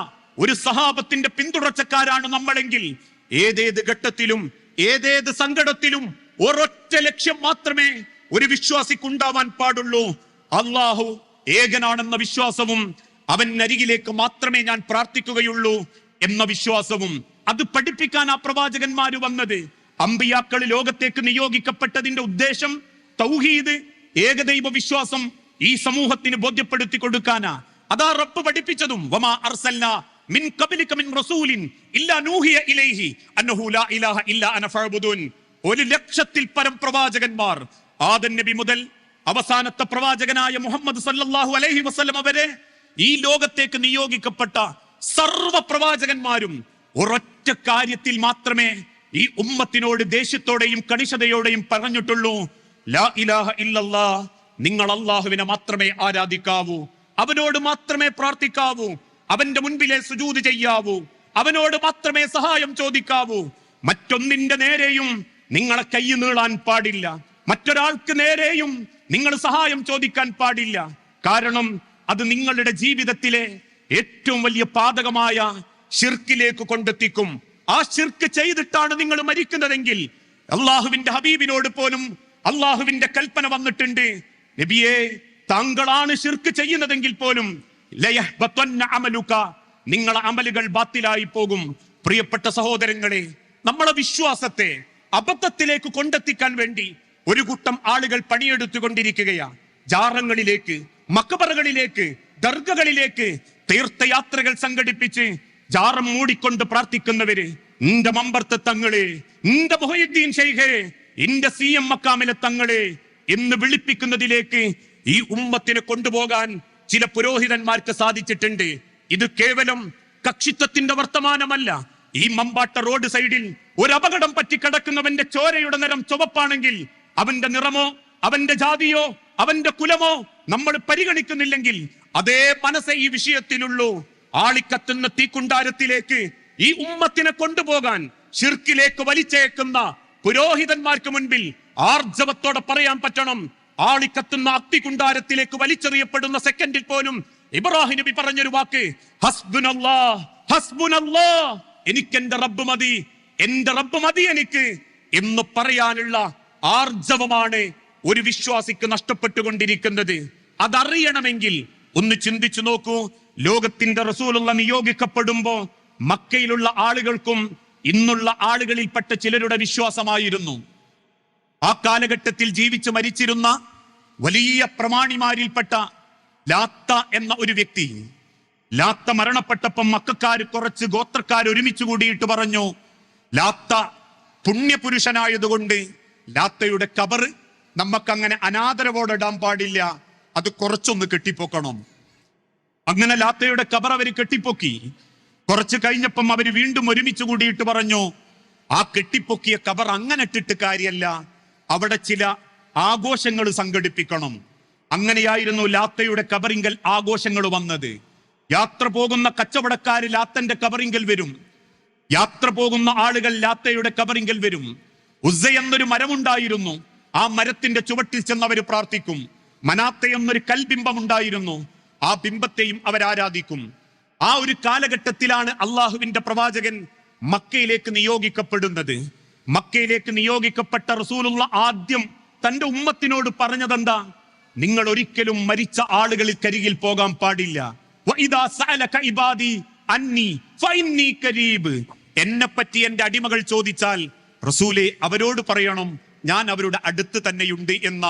ഒരു സഹാബത്തിന്റെ പിന്തുടർച്ചക്കാരാണ് നമ്മളെങ്കിൽ ഏതേത് ഘട്ടത്തിലും ഏതേത് സങ്കടത്തിലും ഒരൊറ്റ ലക്ഷ്യം മാത്രമേ ഒരു വിശ്വാസിക്കുണ്ടാവാൻ പാടുള്ളൂ. അള്ളാഹു ഏകനാണെന്ന വിശ്വാസവും അവനരികിലേക്ക് മാത്രമേ ഞാൻ പ്രാർത്ഥിക്കുകയുള്ളൂ എന്ന വിശ്വാസവും. അത് പഠിപ്പിക്കാൻ ആ പ്രവാചകന്മാര് വന്നത്. അമ്പിയാക്കൾ ലോകത്തേക്ക് നിയോഗിക്കപ്പെട്ടതിന്റെ ഉദ്ദേശം തൗഹീദ്, ഏകദൈവ വിശ്വാസം ഈ സമൂഹത്തിന് ബോധ്യപ്പെടുത്തി കൊടുക്കാനാ. അതാ റബ്ബ് പഠിപ്പിച്ചതും, വമാ അർസൽനാ മിൻ ഖബ്ലിക മിൻ റസൂലിൻ ഇല്ലാ നൂഹിയ ഇലൈഹി അന്നഹു ലാ ഇലാഹ ഇല്ലാ അന ഫഅബ്ദുൻ. 1,00,000 പരം പ്രവാചകന്മാർ, ആദം നബി മുതൽ അവസാനത്തെ പ്രവാചകനായ മുഹമ്മദ് സല്ലല്ലാഹു അലൈഹി വസല്ലം വരെ ഈ ലോകത്തേക്ക് നിയോഗിക്കപ്പെട്ട സർവ്വ പ്രവാചകന്മാരും ഒരൊറ്റ കാര്യത്തിൽ മാത്രമേ ഈ ഉമ്മത്തിനോട് ദേഷ്യത്തോടെയും കണിശതയോടെയും പറഞ്ഞിട്ടുള്ളൂ, ലാ ഇലാഹ ഇല്ലല്ലാ. നിങ്ങൾ അള്ളാഹുവിനെ മാത്രമേ ആരാധിക്കാവൂ, അവനോട് മാത്രമേ പ്രാർത്ഥിക്കാവൂ, അവന്റെ മുൻപിലെ സുജൂദ് ചെയ്യാവൂ, അവനോട് മാത്രമേ സഹായം ചോദിക്കാവൂ. മറ്റൊന്നിന്റെ നേരെയും നിങ്ങളെ കൈ നീളാൻ പാടില്ല, മറ്റൊരാൾക്ക് നേരെയും നിങ്ങൾ സഹായം ചോദിക്കാൻ പാടില്ല. കാരണം അത് നിങ്ങളുടെ ജീവിതത്തിലെ ഏറ്റവും വലിയ പാതകമായ ശിർക്കിലേക്ക് കൊണ്ടെത്തിക്കും. ആ ശിർക്ക് ചെയ്തിട്ടാണ് നിങ്ങൾ മരിക്കുന്നതെങ്കിൽ അള്ളാഹുവിന്റെ ഹബീബിനോട് പോലും അള്ളാഹുവിന്റെ കൽപ്പന വന്നിട്ടുണ്ട്, നബിയെ, താങ്കളാണ് ശിർക്ക് ചെയ്യുന്നതെങ്കിൽ പോലും നിങ്ങളെ അമലുകൾ ബാത്തിലായി പോകും. പ്രിയപ്പെട്ട സഹോദരങ്ങളെ, നമ്മളെ വിശ്വാസത്തെ അബദ്ധത്തിലേക്ക് കൊണ്ടെത്തിക്കാൻ വേണ്ടി ഒരു കൂട്ടം ആളുകൾ പണിയെടുത്തുകൊണ്ടിരിക്കുകയാ. ജാറങ്ങളിലേക്ക്, മക്ബറകളിലേക്ക്, ദർഗകളിലേക്ക് തീർത്ഥയാത്രകൾ സംഘടിപ്പിച്ച് ജാറം മൂടിക്കൊണ്ട് പ്രാർത്ഥിക്കുന്നവര്, ഇന്റെ മമ്പർത്ത് തങ്ങളെ, ഇന്റെ മുഹയ്യിദ്ദീൻ ശൈഖേ, ഇന്റെ CM മക്കാമിലെ തങ്ങളെ എന്ന് വിളിപ്പിക്കുന്നതിലേക്ക് ഈ ഉമ്മത്തിനെ കൊണ്ടുപോകാൻ ചില പുരോഹിതന്മാർക്ക് സാധിച്ചിട്ടുണ്ട്. ഇത് കേവലം കക്ഷിത്വത്തിന്റെ വർത്തമാനമല്ല. ഈ മമ്പാട്ട റോഡ് സൈഡിൽ ഒരു അപകടം പറ്റി കിടക്കുന്നവന്റെ ചോരയുടെ നിറം ചുവപ്പാണെങ്കിൽ അവന്റെ നിറമോ അവന്റെ ജാതിയോ അവന്റെ കുലമോ നമ്മൾ പരിഗണിക്കുന്നില്ലെങ്കിൽ അതേ മനസ്സേ ഈ വിഷയത്തിലുള്ളൂ. ആളിക്കത്തുന്ന തീക്കുണ്ടാരത്തിലേക്ക് ഈ ഉമ്മത്തിനെ കൊണ്ടുപോകാൻ ശിർക്കിലേക്ക് വലിച്ചേക്കുന്ന പുരോഹിതന്മാർക്ക് മുൻപിൽ ആർജവത്തോടെ പറയാൻ പറ്റണം, ആളിക്കത്തുന്ന അഗ്നികുണ്ടാരത്തിലേക്ക് വലിച്ചെറിയപ്പെടുന്ന സെക്കൻഡിൽ പോലും ഇബ്രാഹിം നബി പറഞ്ഞൊരു വാക്ക്, ഹസ്ബുനല്ലാഹ് ഹസ്ബുനല്ലാഹ്, എനിക്കെന്റെ റബ്ബ് മതി, എന്റെ റബ്ബ് മതി എനിക്ക് എന്ന് പറയാനുള്ള ആർജവമാണ് ഒരു വിശ്വാസിക്ക് നഷ്ടപ്പെട്ടുകൊണ്ടിരിക്കുന്നത്. അതറിയണമെങ്കിൽ ഒന്ന് ചിന്തിച്ചു നോക്കൂ. ലോകത്തിന്റെ റസൂലുള്ള നിയോഗിക്കപ്പെടുമ്പോ മക്കയിലുള്ള ആളുകൾക്കും ഇന്നുള്ള ആളുകളിൽപ്പെട്ട ചിലരുടെ വിശ്വാസമായിരുന്നു. ആ കാലഘട്ടത്തിൽ ജീവിച്ചു മരിച്ചിരുന്ന വലിയ പ്രമാണിമാരിൽപ്പെട്ട ലാത്ത എന്ന ഒരു വ്യക്തി, ലാത്ത മരണപ്പെട്ടപ്പം മക്കാര് കുറച്ച് ഗോത്രക്കാർ ഒരുമിച്ച് കൂടിയിട്ട് പറഞ്ഞു, ലാത്ത പുണ്യപുരുഷനായതുകൊണ്ട് ലാത്തയുടെ കബർ നമുക്കങ്ങനെ അനാദരവോടെ ഇടാൻ പാടില്ല, അത് കുറച്ചൊന്ന് കെട്ടിപ്പൊക്കണം. അങ്ങനെ ലാത്തയുടെ കബർ അവർ കെട്ടിപ്പൊക്കി. കുറച്ച് കഴിഞ്ഞപ്പം അവർ വീണ്ടും ഒരുമിച്ച് കൂടിയിട്ട് പറഞ്ഞു, ആ കെട്ടിപ്പൊക്കിയ കബർ അങ്ങനെ ഇട്ടിട്ട് കാര്യമല്ല, അവിടെ ചില ആഘോഷങ്ങൾ സംഘടിപ്പിക്കണം. അങ്ങനെയായിരുന്നു ലാത്തയുടെ കബറിങ്കൽ ആഘോഷങ്ങൾ വന്നത്. യാത്ര പോകുന്ന കച്ചവടക്കാര് ലാത്തന്റെ കബറിങ്കൽ വരും, യാത്ര പോകുന്ന ആളുകൾ ലാത്തയുടെ കബറിങ്കൽ വരും. ഉസ്സ എന്നൊരു മരമുണ്ടായിരുന്നു, ആ മരത്തിന്റെ ചുവട്ടിൽ ചെന്നവർ പ്രാർത്ഥിക്കും. മനാത്ത എന്നൊരു കൽബിംബം ഉണ്ടായിരുന്നു, ആ ബിംബത്തെയും അവരാരാധിക്കും. ആ ഒരു കാലഘട്ടത്തിലാണ് അള്ളാഹുവിന്റെ പ്രവാചകൻ മക്കയിലേക്ക് നിയോഗിക്കപ്പെടുന്നത്. മക്കയിലേക്ക് നിയോഗിക്കപ്പെട്ട റസൂലുള്ള ആദ്യം തന്റെ ഉമ്മത്തിനോട് പറഞ്ഞതെന്താ? നിങ്ങൾ ഒരിക്കലും മരിച്ച ആളുകളിൽ കരികിൽ പോകാൻ പാടില്ല. എന്നെ പറ്റി എന്റെ അടിമകൾ ചോദിച്ചാൽ റസൂലെ അവരോട് പറയണം, ഞാൻ അവരുടെ അടുത്ത് തന്നെയുണ്ട് എന്ന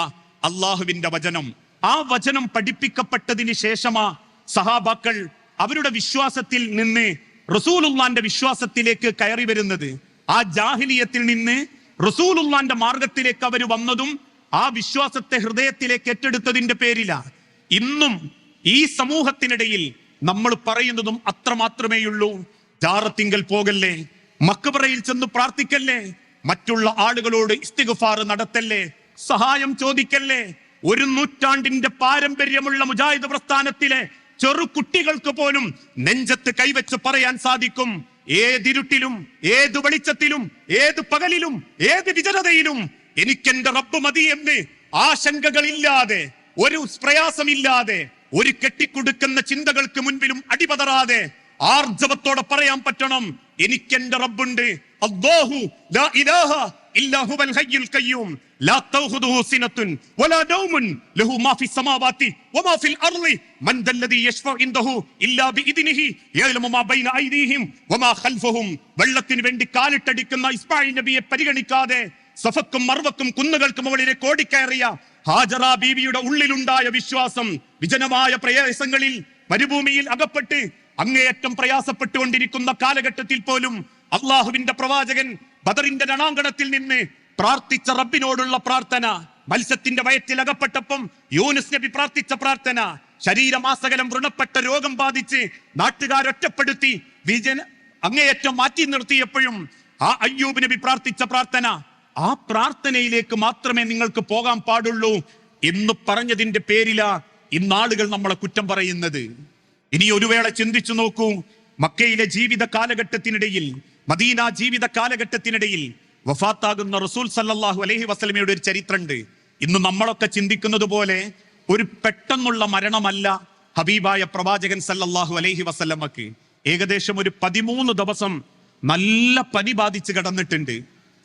അള്ളാഹുവിന്റെ വചനം. ആ വചനം പഠിപ്പിക്കപ്പെട്ടതിന് ശേഷമാ സഹാബാക്കൾ അവരുടെ വിശ്വാസത്തിൽ നിന്ന് റസൂലുള്ളാന്റെ വിശ്വാസത്തിലേക്ക് കയറി വരുന്നത്. ആ ജാഹിലിയത്തിൽ നിന്ന് റസൂലുള്ളാന്റെ മാർഗത്തിലേക്ക് അവർ വന്നതും ആ വിശ്വാസത്തെ ഹൃദയത്തിലേക്ക് ഏറ്റെടുത്തതിന്റെ പേരില. ഇന്നും ഈ സമൂഹത്തിനിടയിൽ നമ്മൾ പറയുന്നതും അത്രമാത്രമേയുള്ളൂ. ജാറത്തിങ്കൽ പോകല്ലേ, മക്ബറയിൽ ചെന്ന് പ്രാർത്ഥിക്കല്ലേ, മറ്റുള്ള ആളുകളോട് ഇസ്തിഗ്ഫാർ നടത്തല്ലേ, സഹായം ചോദിക്കല്ലേ. 1 നൂറ്റാണ്ടിന്റെ പാരമ്പര്യമുള്ള മുജാഹിദ് പ്രസ്ഥാനത്തിലെ ചെറുകുട്ടികൾക്ക് പോലും നെഞ്ചത്ത് കൈവച്ച് പറയാൻ സാധിക്കും, ഏതിരുട്ടിലും ഏത് വെളിച്ചത്തിലും ഏത് പകലിലും ഏത് വിജനതയിലും എനിക്കെന്റെ റബ്ബ് മതി എന്ന് ആശങ്കകളില്ലാതെ, ഒരു പ്രയാസമില്ലാതെ, ഒരു കെട്ടിക്കൊടുക്കുന്ന ചിന്തകൾക്ക് മുൻപിലും അടിപതറാതെ ആർജവത്തോടെ പറയാൻ പറ്റണം, എനിക്കെന്റെ റബ്ബുണ്ട്. അല്ലാഹു ലാ ഇലാഹ ഇല്ലാ ഹുവൽ ഹയ്യുൽ ഖയ്യൂം ലാ തഖുദുഹു സിനത്തുൻ വലാ നൗമുൻ ലഹു മാ ഫിസ് സമാവാതി വമാ ഫിൽ അർളി മൻ ദല്ലദി യശ്ഫഉ ഇൻദഹു ഇല്ലാ ബിഇദ്നിഹി യഅലമു മാ ബൈന ഐദീഹിം വമാ ഖൽഫഹും. വെള്ളത്തിന് വേണ്ടി കാലിട്ടടിക്കുന്ന ഇസ്മായിൽ നബിയെ പരിഗണിക്കാതെ സഫക്കും മർവക്കും കുന്നുകൾക്കും മുകളിലേക്ക് ഓടിക്കയറിയ ഹാജറ ബീവിയുടെ ഉള്ളിലുണ്ടായ വിശ്വാസം, വിജനമായ പ്രയാസങ്ങളിൽ മരുഭൂമിയിൽ അകപ്പെട്ട് അങ്ങേയറ്റം പ്രയാസപ്പെട്ടുകൊണ്ടിരിക്കുന്ന കാലഘട്ടത്തിൽ പോലും അള്ളാഹുവിന്റെ പ്രവാചകൻ ബദറിന്റെ രണാങ്കണത്തിൽ നിന്ന് പ്രാർത്ഥിച്ച റബ്ബിനോടുള്ള പ്രാർത്ഥന, മത്സ്യത്തിന്റെ വയറ്റിൽ അകപ്പെട്ടപ്പം യൂനുസ് നബി പ്രാർത്ഥിച്ച പ്രാർത്ഥന, ശരീരമാസകലം വ്രണപ്പെട്ട രോഗം ബാധിച്ച് നാട്ടുകാരൊറ്റപ്പെടുത്തി അങ്ങേയറ്റം മാറ്റി നിർത്തിയപ്പോഴും ആ അയ്യൂബ് നബി പ്രാർത്ഥിച്ച പ്രാർത്ഥന, ആ പ്രാർത്ഥനയിലേക്ക് മാത്രമേ നിങ്ങൾക്ക് പോകാൻ പാടുള്ളൂ എന്ന് പറഞ്ഞതിന്റെ പേരിലാ ഇന്നാളുകൾ നമ്മളെ കുറ്റം പറയുന്നത്. ഇനി ഒരു വേള ചിന്തിച്ചു നോക്കൂ, മക്കയിലെ ജീവിത കാലഘട്ടത്തിനിടയിൽ, മദീന ജീവിത കാലഘട്ടത്തിനിടയിൽ വഫാത്താകുന്ന റസൂൽ സല്ലല്ലാഹു അലൈഹി വസല്ലമയുടെ ഒരു ചരിത്രമുണ്ട്. ഇന്ന് നമ്മളൊക്കെ ചിന്തിക്കുന്നത് പോലെ ഒരു പെട്ടെന്നുള്ള മരണമല്ല ഹബീബായ പ്രവാചകൻ സല്ലല്ലാഹു അലൈഹി വസല്ലമക്ക്. ഏകദേശം ഒരു 13 ദിവസം നല്ല പനി ബാധിച്ച് കിടന്നിട്ടുണ്ട്.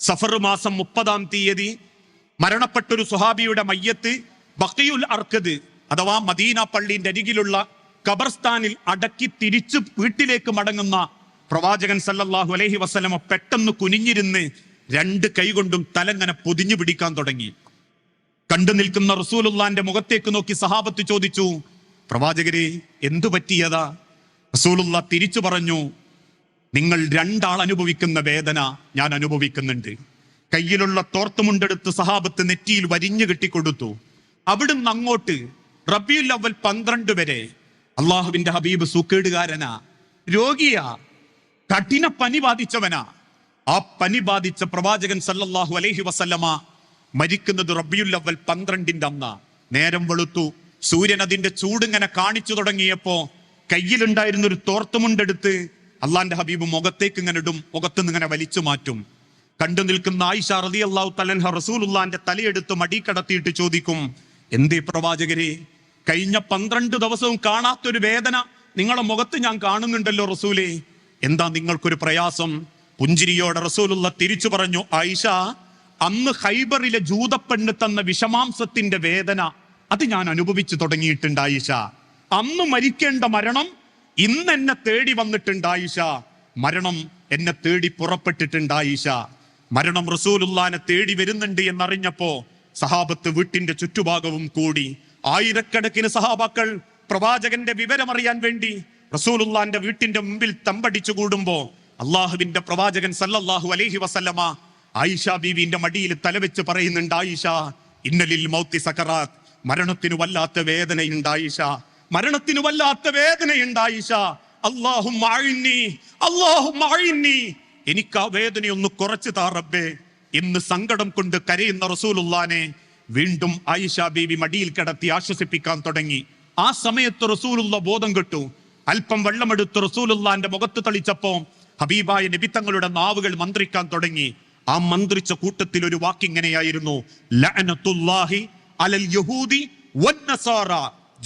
സഫർ മാസം 30-ാം തീയതി മരണപ്പെട്ടൊരു സുഹാബിയുടെ മയ്യത്ത് ബഖീഉൽ അർഖദ് അഥവാ മദീന പള്ളിന്റെ അരികിലുള്ള ഖബർസ്ഥാനിൽ അടക്കി തിരിച്ചു വീട്ടിലേക്ക് മടങ്ങുന്ന പ്രവാചകൻ സല്ലല്ലാഹു അലൈഹി വസല്ലമ പെട്ടെന്ന് കുനിഞ്ഞിരുന്ന് 2 കൈകൊണ്ടും തലങ്ങനെ പൊതിഞ്ഞു പിടിക്കാൻ തുടങ്ങി. കണ്ടു നിൽക്കുന്ന റസൂലുള്ളാന്റെ മുഖത്തേക്ക് നോക്കി സഹാബത്ത് ചോദിച്ചു, പ്രവാചകരെ എന്തു പറ്റിയതാ? റസൂലുള്ള തിരിച്ചു പറഞ്ഞു, നിങ്ങൾ 2 ആൾ അനുഭവിക്കുന്ന വേദന ഞാൻ അനുഭവിക്കുന്നുണ്ട്. കയ്യിലുള്ള തോർത്തുമുണ്ടെടുത്ത് സഹാബത്ത് നെറ്റിയിൽ വരിഞ്ഞു കെട്ടിക്കൊടുത്തു. അവിടുന്ന് അങ്ങോട്ട് റബീഉൽ അവ്വൽ 12 വരെ അള്ളാഹുവിന്റെ ഹബീബ് സൂക്കേടുകാരനാ, രോഗിയാ, കഠിന പനി ബാധിച്ചവനാ. ആ പനി ബാധിച്ച പ്രവാചകൻ സല്ലല്ലാഹു അലൈഹി വസല്ലമ മരിക്കുന്നത് റബീഉൽ അവ്വൽ 12-ന്റെ അന്നാ. നേരം വെളുത്തു, സൂര്യൻ അതിന്റെ ചൂടിങ്ങനെ കാണിച്ചു തുടങ്ങിയപ്പോ കയ്യിലുണ്ടായിരുന്ന ഒരു തോർത്തുമുണ്ടെടുത്ത് അള്ളാന്റെ ഹബീബ് മുഖത്തേക്ക് ഇങ്ങനെ ഇടും, മുഖത്തുനിന്ന് ഇങ്ങനെ വലിച്ചു മാറ്റും. കണ്ടു നിൽക്കുന്ന ആയിഷ റളിയല്ലാഹു തആല അൻഹ റസൂലുള്ളാന്റെ തലയെടുത്ത് മടി കടത്തിയിട്ട് ചോദിക്കും, എന്തേ പ്രവാചകരെ, കഴിഞ്ഞ 12 ദിവസവും കാണാത്തൊരു വേദന നിങ്ങളുടെ മുഖത്ത് ഞാൻ കാണുന്നുണ്ടല്ലോ റസൂലേ, എന്താ നിങ്ങൾക്കൊരു പ്രയാസം? പുഞ്ചിരിയോടെ റസൂലുള്ള തിരിച്ചു പറഞ്ഞു, ആയിഷ, അന്ന് ഖൈബറിലെ ജൂതപ്പെണ്ണ് തന്ന വിഷമാംസത്തിന്റെ വേദന അത് ഞാൻ അനുഭവിച്ചു തുടങ്ങിയിട്ടുണ്ട് ആയിഷ. അന്ന് മരിക്കേണ്ട മരണം ഇന്ന് എന്നെ തേടി വന്നിട്ടുണ്ട് ആയിഷ. മരണം എന്നെ തേടി പുറപ്പെട്ടിട്ടുണ്ട് ആയിഷ. മരണം റസൂലുള്ളാനെ തേടി വരുന്നുണ്ട് എന്നറിഞ്ഞപ്പോ സഹാബത്ത് വീട്ടിന്റെ ചുറ്റുഭാഗവും കൂടി. ആയിരക്കണക്കിന് സഹാബാക്കൾ പ്രവാചകന്റെ വിവരമറിയാൻ വേണ്ടി റസൂലുള്ളാന്റെ വീട്ടിന്റെ മുമ്പിൽ തമ്പടിച്ചു കൂടുമ്പോ അള്ളാഹുവിന്റെ പ്രവാചകൻ സല്ലല്ലാഹു അലൈഹി വസല്ലമ ആയിഷ ബീവിന്റെ മടിയിൽ തലവെച്ച് പറയുന്നുണ്ട്, ആയിഷ ഇന്നലിൽ മൗത്തി സക്കറാത്ത്, മരണത്തിന് വല്ലാത്ത വേദനയുണ്ട് ആയിഷ, മരണത്തിന് വല്ലാത്ത വേദനയുണ്ട് ആയിഷ. അല്ലാഹുമ്മ അഇന്നി, അല്ലാഹുമ്മ അഇന്നി, എനിക്ക് ആ വേദനയൊന്ന് കുറച്ചു താ റബ്ബേ എന്ന് സങ്കടം കൊണ്ട് കരയുന്ന റസൂലുള്ളാനെ വീണ്ടും ആയിഷ ബീവി മടിയിൽ കിടത്തി ആശ്വസിപ്പിക്കാൻ തുടങ്ങി. ആ സമയത്ത് റസൂലുള്ള ബോധം കെട്ടു. അല്പം വെള്ളമെടുത്ത് റസൂലുള്ളാന്റെ മുഖത്ത് തളിച്ചപ്പോ ഹബീബായ നബി തങ്ങളുടെ നാവുകൾ മന്ത്രിക്കാൻ തുടങ്ങി. ആ മന്ത്രിച്ച കൂട്ടത്തിൽ ഒരു വാക്കിങ്ങനെയായിരുന്നു, ലഅനത്തുല്ലാഹി അലൽ യഹൂദി വന്നസാറ,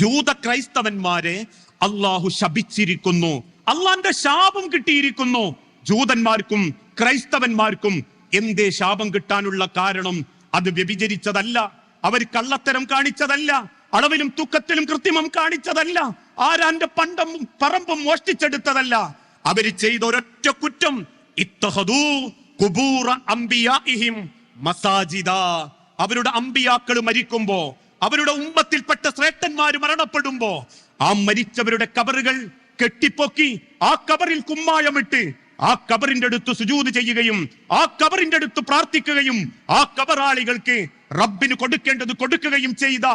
ജൂത ക്രൈസ്തവന്മാരെ അള്ളാഹു ശപിച്ചിരിക്കുന്നു, അള്ളാന്റെ ശാപം കിട്ടിയിരിക്കുന്നു ജൂതന്മാർക്കും ക്രൈസ്തവന്മാർക്കും. എന്തേ ശാപം കിട്ടാനുള്ള കാരണം? അത് വ്യഭിചരിച്ചതല്ല, അവർ കള്ളത്തരം കാണിച്ചതല്ല, അളവിലും തൂക്കത്തിലും കൃത്രിമം കാണിച്ചതല്ല, ആരാന്റെ പറമ്പും മോഷ്ടിച്ചെടുത്തതല്ല. അവര് ചെയ്ത ഒരൊറ്റ കുറ്റം, ഇത്തഖദൂ ഖുബൂറ അംബിയാഇഹിം മസാജിദാ, അവരുടെ അമ്പിയാക്കൾ മരിക്കുമ്പോ, അവരുടെ ഉമ്മത്തിൽപ്പെട്ട ശ്രേഷ്ഠന്മാര് മരണപ്പെടുമ്പോ ആ മരിച്ചവരുടെ കബറുകൾ കെട്ടിപ്പൊക്കി ആ കബറിൽ കുമ്മായമിട്ട് ആ കബറിന്റെ അടുത്ത് സുജൂദ് ചെയ്യുകയും ആ കബറിന്റെ അടുത്ത് പ്രാർത്ഥിക്കുകയും ആ കബറാളികൾക്ക് റബ്ബിന് കൊടുക്കേണ്ടത് കൊടുക്കുകയും ചെയ്ത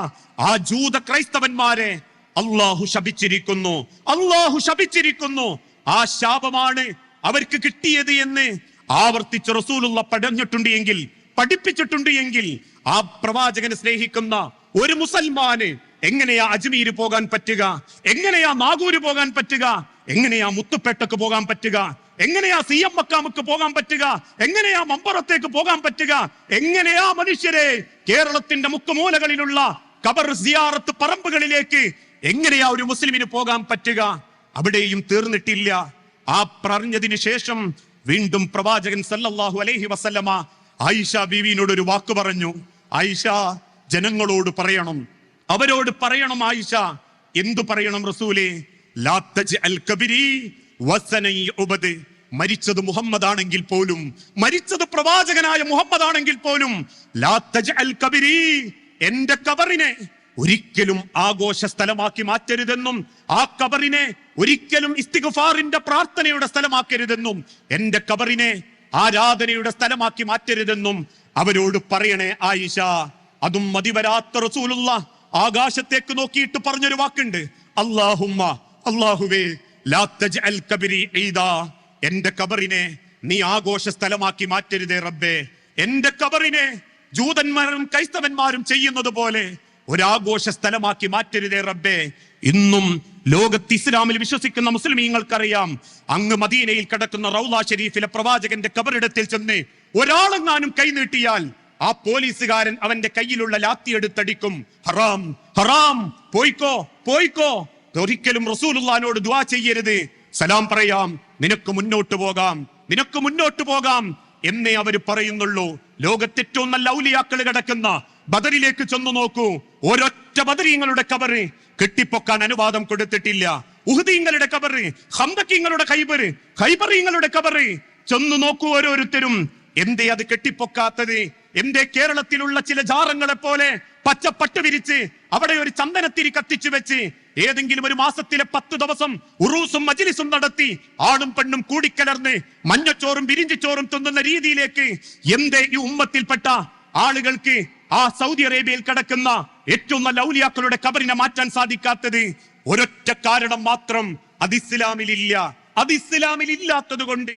ആ ജൂത ക്രൈസ്തവന്മാരെ അള്ളാഹു ശപിച്ചിരിക്കുന്നു, അള്ളാഹു ശപിച്ചിരിക്കുന്നു. ആ ശാപമാണ് അവർക്ക് കിട്ടിയത് എന്ന് ആവർത്തിച്ച് റസൂലുള്ള പഠിച്ചിട്ടുണ്ട് എങ്കിൽ, പഠിപ്പിച്ചിട്ടുണ്ട് എങ്കിൽ, ആ പ്രവാചകനെ സ്നേഹിക്കുന്ന ഒരു മുസൽമാന് എങ്ങനെയാ അജ്മീര് പോകാൻ പറ്റുക? എങ്ങനെയാ നാഗൂര് പോകാൻ പറ്റുക? എങ്ങനെയാ മുത്തുപേട്ടക്ക് പോകാൻ പറ്റുക? എങ്ങനെയാ സിയം മക്കാമുക്ക് പോകാൻ പറ്റുക? എങ്ങനെയാ മമ്പറത്തേക്ക് പോകാൻ പറ്റുക? എങ്ങനെയാ മനുഷ്യരെ കേരളത്തിന്റെ മുക്കുമൂലകളിലുള്ള ഖബർ സിയാറത്ത് പറമ്പുകളിലേക്ക് എങ്ങനെയാ ഒരു മുസ്ലിമിന് പോകാൻ പറ്റുക? അവിടെയും തീർന്നിട്ടില്ല. ആ പറഞ്ഞതിന് ശേഷം വീണ്ടും പ്രവാചകൻ സല്ലല്ലാഹു അലൈഹി വസല്ലമ ആയിഷ ബീവിനോട് ഒരു വാക്ക് പറഞ്ഞു. ആയിഷ, ജനങ്ങളോട് പറയണം, അവരോട് പറയണം. ആയിഷ, എന്തു പറയണം റസൂലേ? ലാ തജ്അൽ കബരി വസനൈ ഉബദ്, മരിച്ചത് മുഹമ്മദ് ആണെങ്കിൽ പോലും, മരിച്ചത് പ്രവാചകനായ മുഹമ്മദ് ആണെങ്കിൽ പോലും, ലാ തജ്അൽ കബരി, എന്റെ കബറിനെ ഒരിക്കലും ആഘോഷ സ്ഥലമാക്കി മാറ്റരുതെന്നും ആ കബറിനെ ഒരിക്കലും ഇസ്തിഗ്ഫാറിന്റെ പ്രാർത്ഥനയുടെ സ്ഥലമാക്കരുതെന്നും എന്റെ കബറിനെ ആരാധനയുടെ സ്ഥലമാക്കി മാറ്റരുതെന്നും അവരോട് പറയണേ ആയിഷ. അതും മതിവരാത്ത റസൂലുള്ള ആകാശത്തേക്ക് നോക്കിയിട്ട് പറഞ്ഞൊരു വാക്കുണ്ട്, അല്ലാഹുമ്മ, അല്ലാഹുവേ, ലാ തജ്അൽ കബരി ഈദാ, എന്റെ കബറിനെ നീ ആഘോഷ സ്ഥലമാക്കി മാറ്റരുതേ റബ്ബേ. എന്റെ കബറിനെ ജൂതന്മാരും ക്രൈസ്തവന്മാരും ചെയ്യുന്നത് പോലെ ഒരാഘോഷ സ്ഥലമാക്കി മാറ്റരുതേ റബ്ബേ. ഇന്നും ലോകത്ത് ഇസ്ലാമിൽ വിശ്വസിക്കുന്ന മുസ്ലിമീങ്ങൾക്കറിയാം, അങ്ങ് മദീനയിൽ കിടക്കുന്ന റൗള ഷരീഫിലെ പ്രവാചകന്റെ കബറിടത്തിൽ ചെന്ന് ഒരാളെങ്ങാനും കൈനീട്ടിയാൽ ആ പോലീസുകാരൻ അവന്റെ കയ്യിലുള്ള ലാത്തി എടുത്തടിക്കും. ഹറാം, ഹറാം, പോയിക്കോ, പോയിക്കോ. ഒരിക്കലും റസൂലുള്ളാഹിനോട് ദുആ ചെയ്യരുത്. സലാം പറയാം, നിനക്ക് മുന്നോട്ട് പോകാം, നിനക്ക് മുന്നോട്ട് പോകാം എന്നേ അവര് പറയുന്നുള്ളൂ. ലോകത്തെ ഏറ്റവും നല്ല ഔലിയാക്കൾ കിടക്കുന്ന ബദറിലേക്ക് ചെന്നു നോക്കൂ. ഒരൊറ്റ ബദരീങ്ങളുടെ കബറ് കെട്ടിപ്പൊക്കാൻ അനുവാദം കൊടുത്തിട്ടില്ല. ഉഹ്ദീങ്ങളുടെ കബറ്, ഖന്ദഖീങ്ങളുടെ ഖൈബറീങ്ങളുടെ കബറ് ചെന്നു നോക്കൂ ഓരോരുത്തരും. എന്തേ അത് കെട്ടിപ്പൊക്കാത്തത്? എന്തേ കേരളത്തിലുള്ള ചില ജാറങ്ങളെ പോലെ പച്ചപ്പട്ട് വിരിച്ച് അവിടെ ഒരു ചന്ദനത്തിരി കത്തിച്ചു വെച്ച് ഏതെങ്കിലും ഒരു മാസത്തിലെ 10 ദിവസം ഉറൂസും മജ്ലിസും നടത്തി ആണും പെണ്ണും കൂടിക്കലർന്ന് മഞ്ഞച്ചോറും വിരിഞ്ചിച്ചോറും തിന്നുന്ന രീതിയിലേക്ക് എന്തേ ഈ ഉമ്മത്തിൽപ്പെട്ട ആളുകൾക്ക് ആ സൗദി അറേബ്യയിൽ കിടക്കുന്ന ഏറ്റവും നല്ല ഔലിയാക്കളുടെ കബറിനെ മാറ്റാൻ സാധിക്കാത്തത്? ഒരൊറ്റ കാരണം മാത്രം, അത് ഇസ്ലാമിലില്ല. അത് ഇസ്ലാമിൽ ഇല്ലാത്തത് കൊണ്ട്.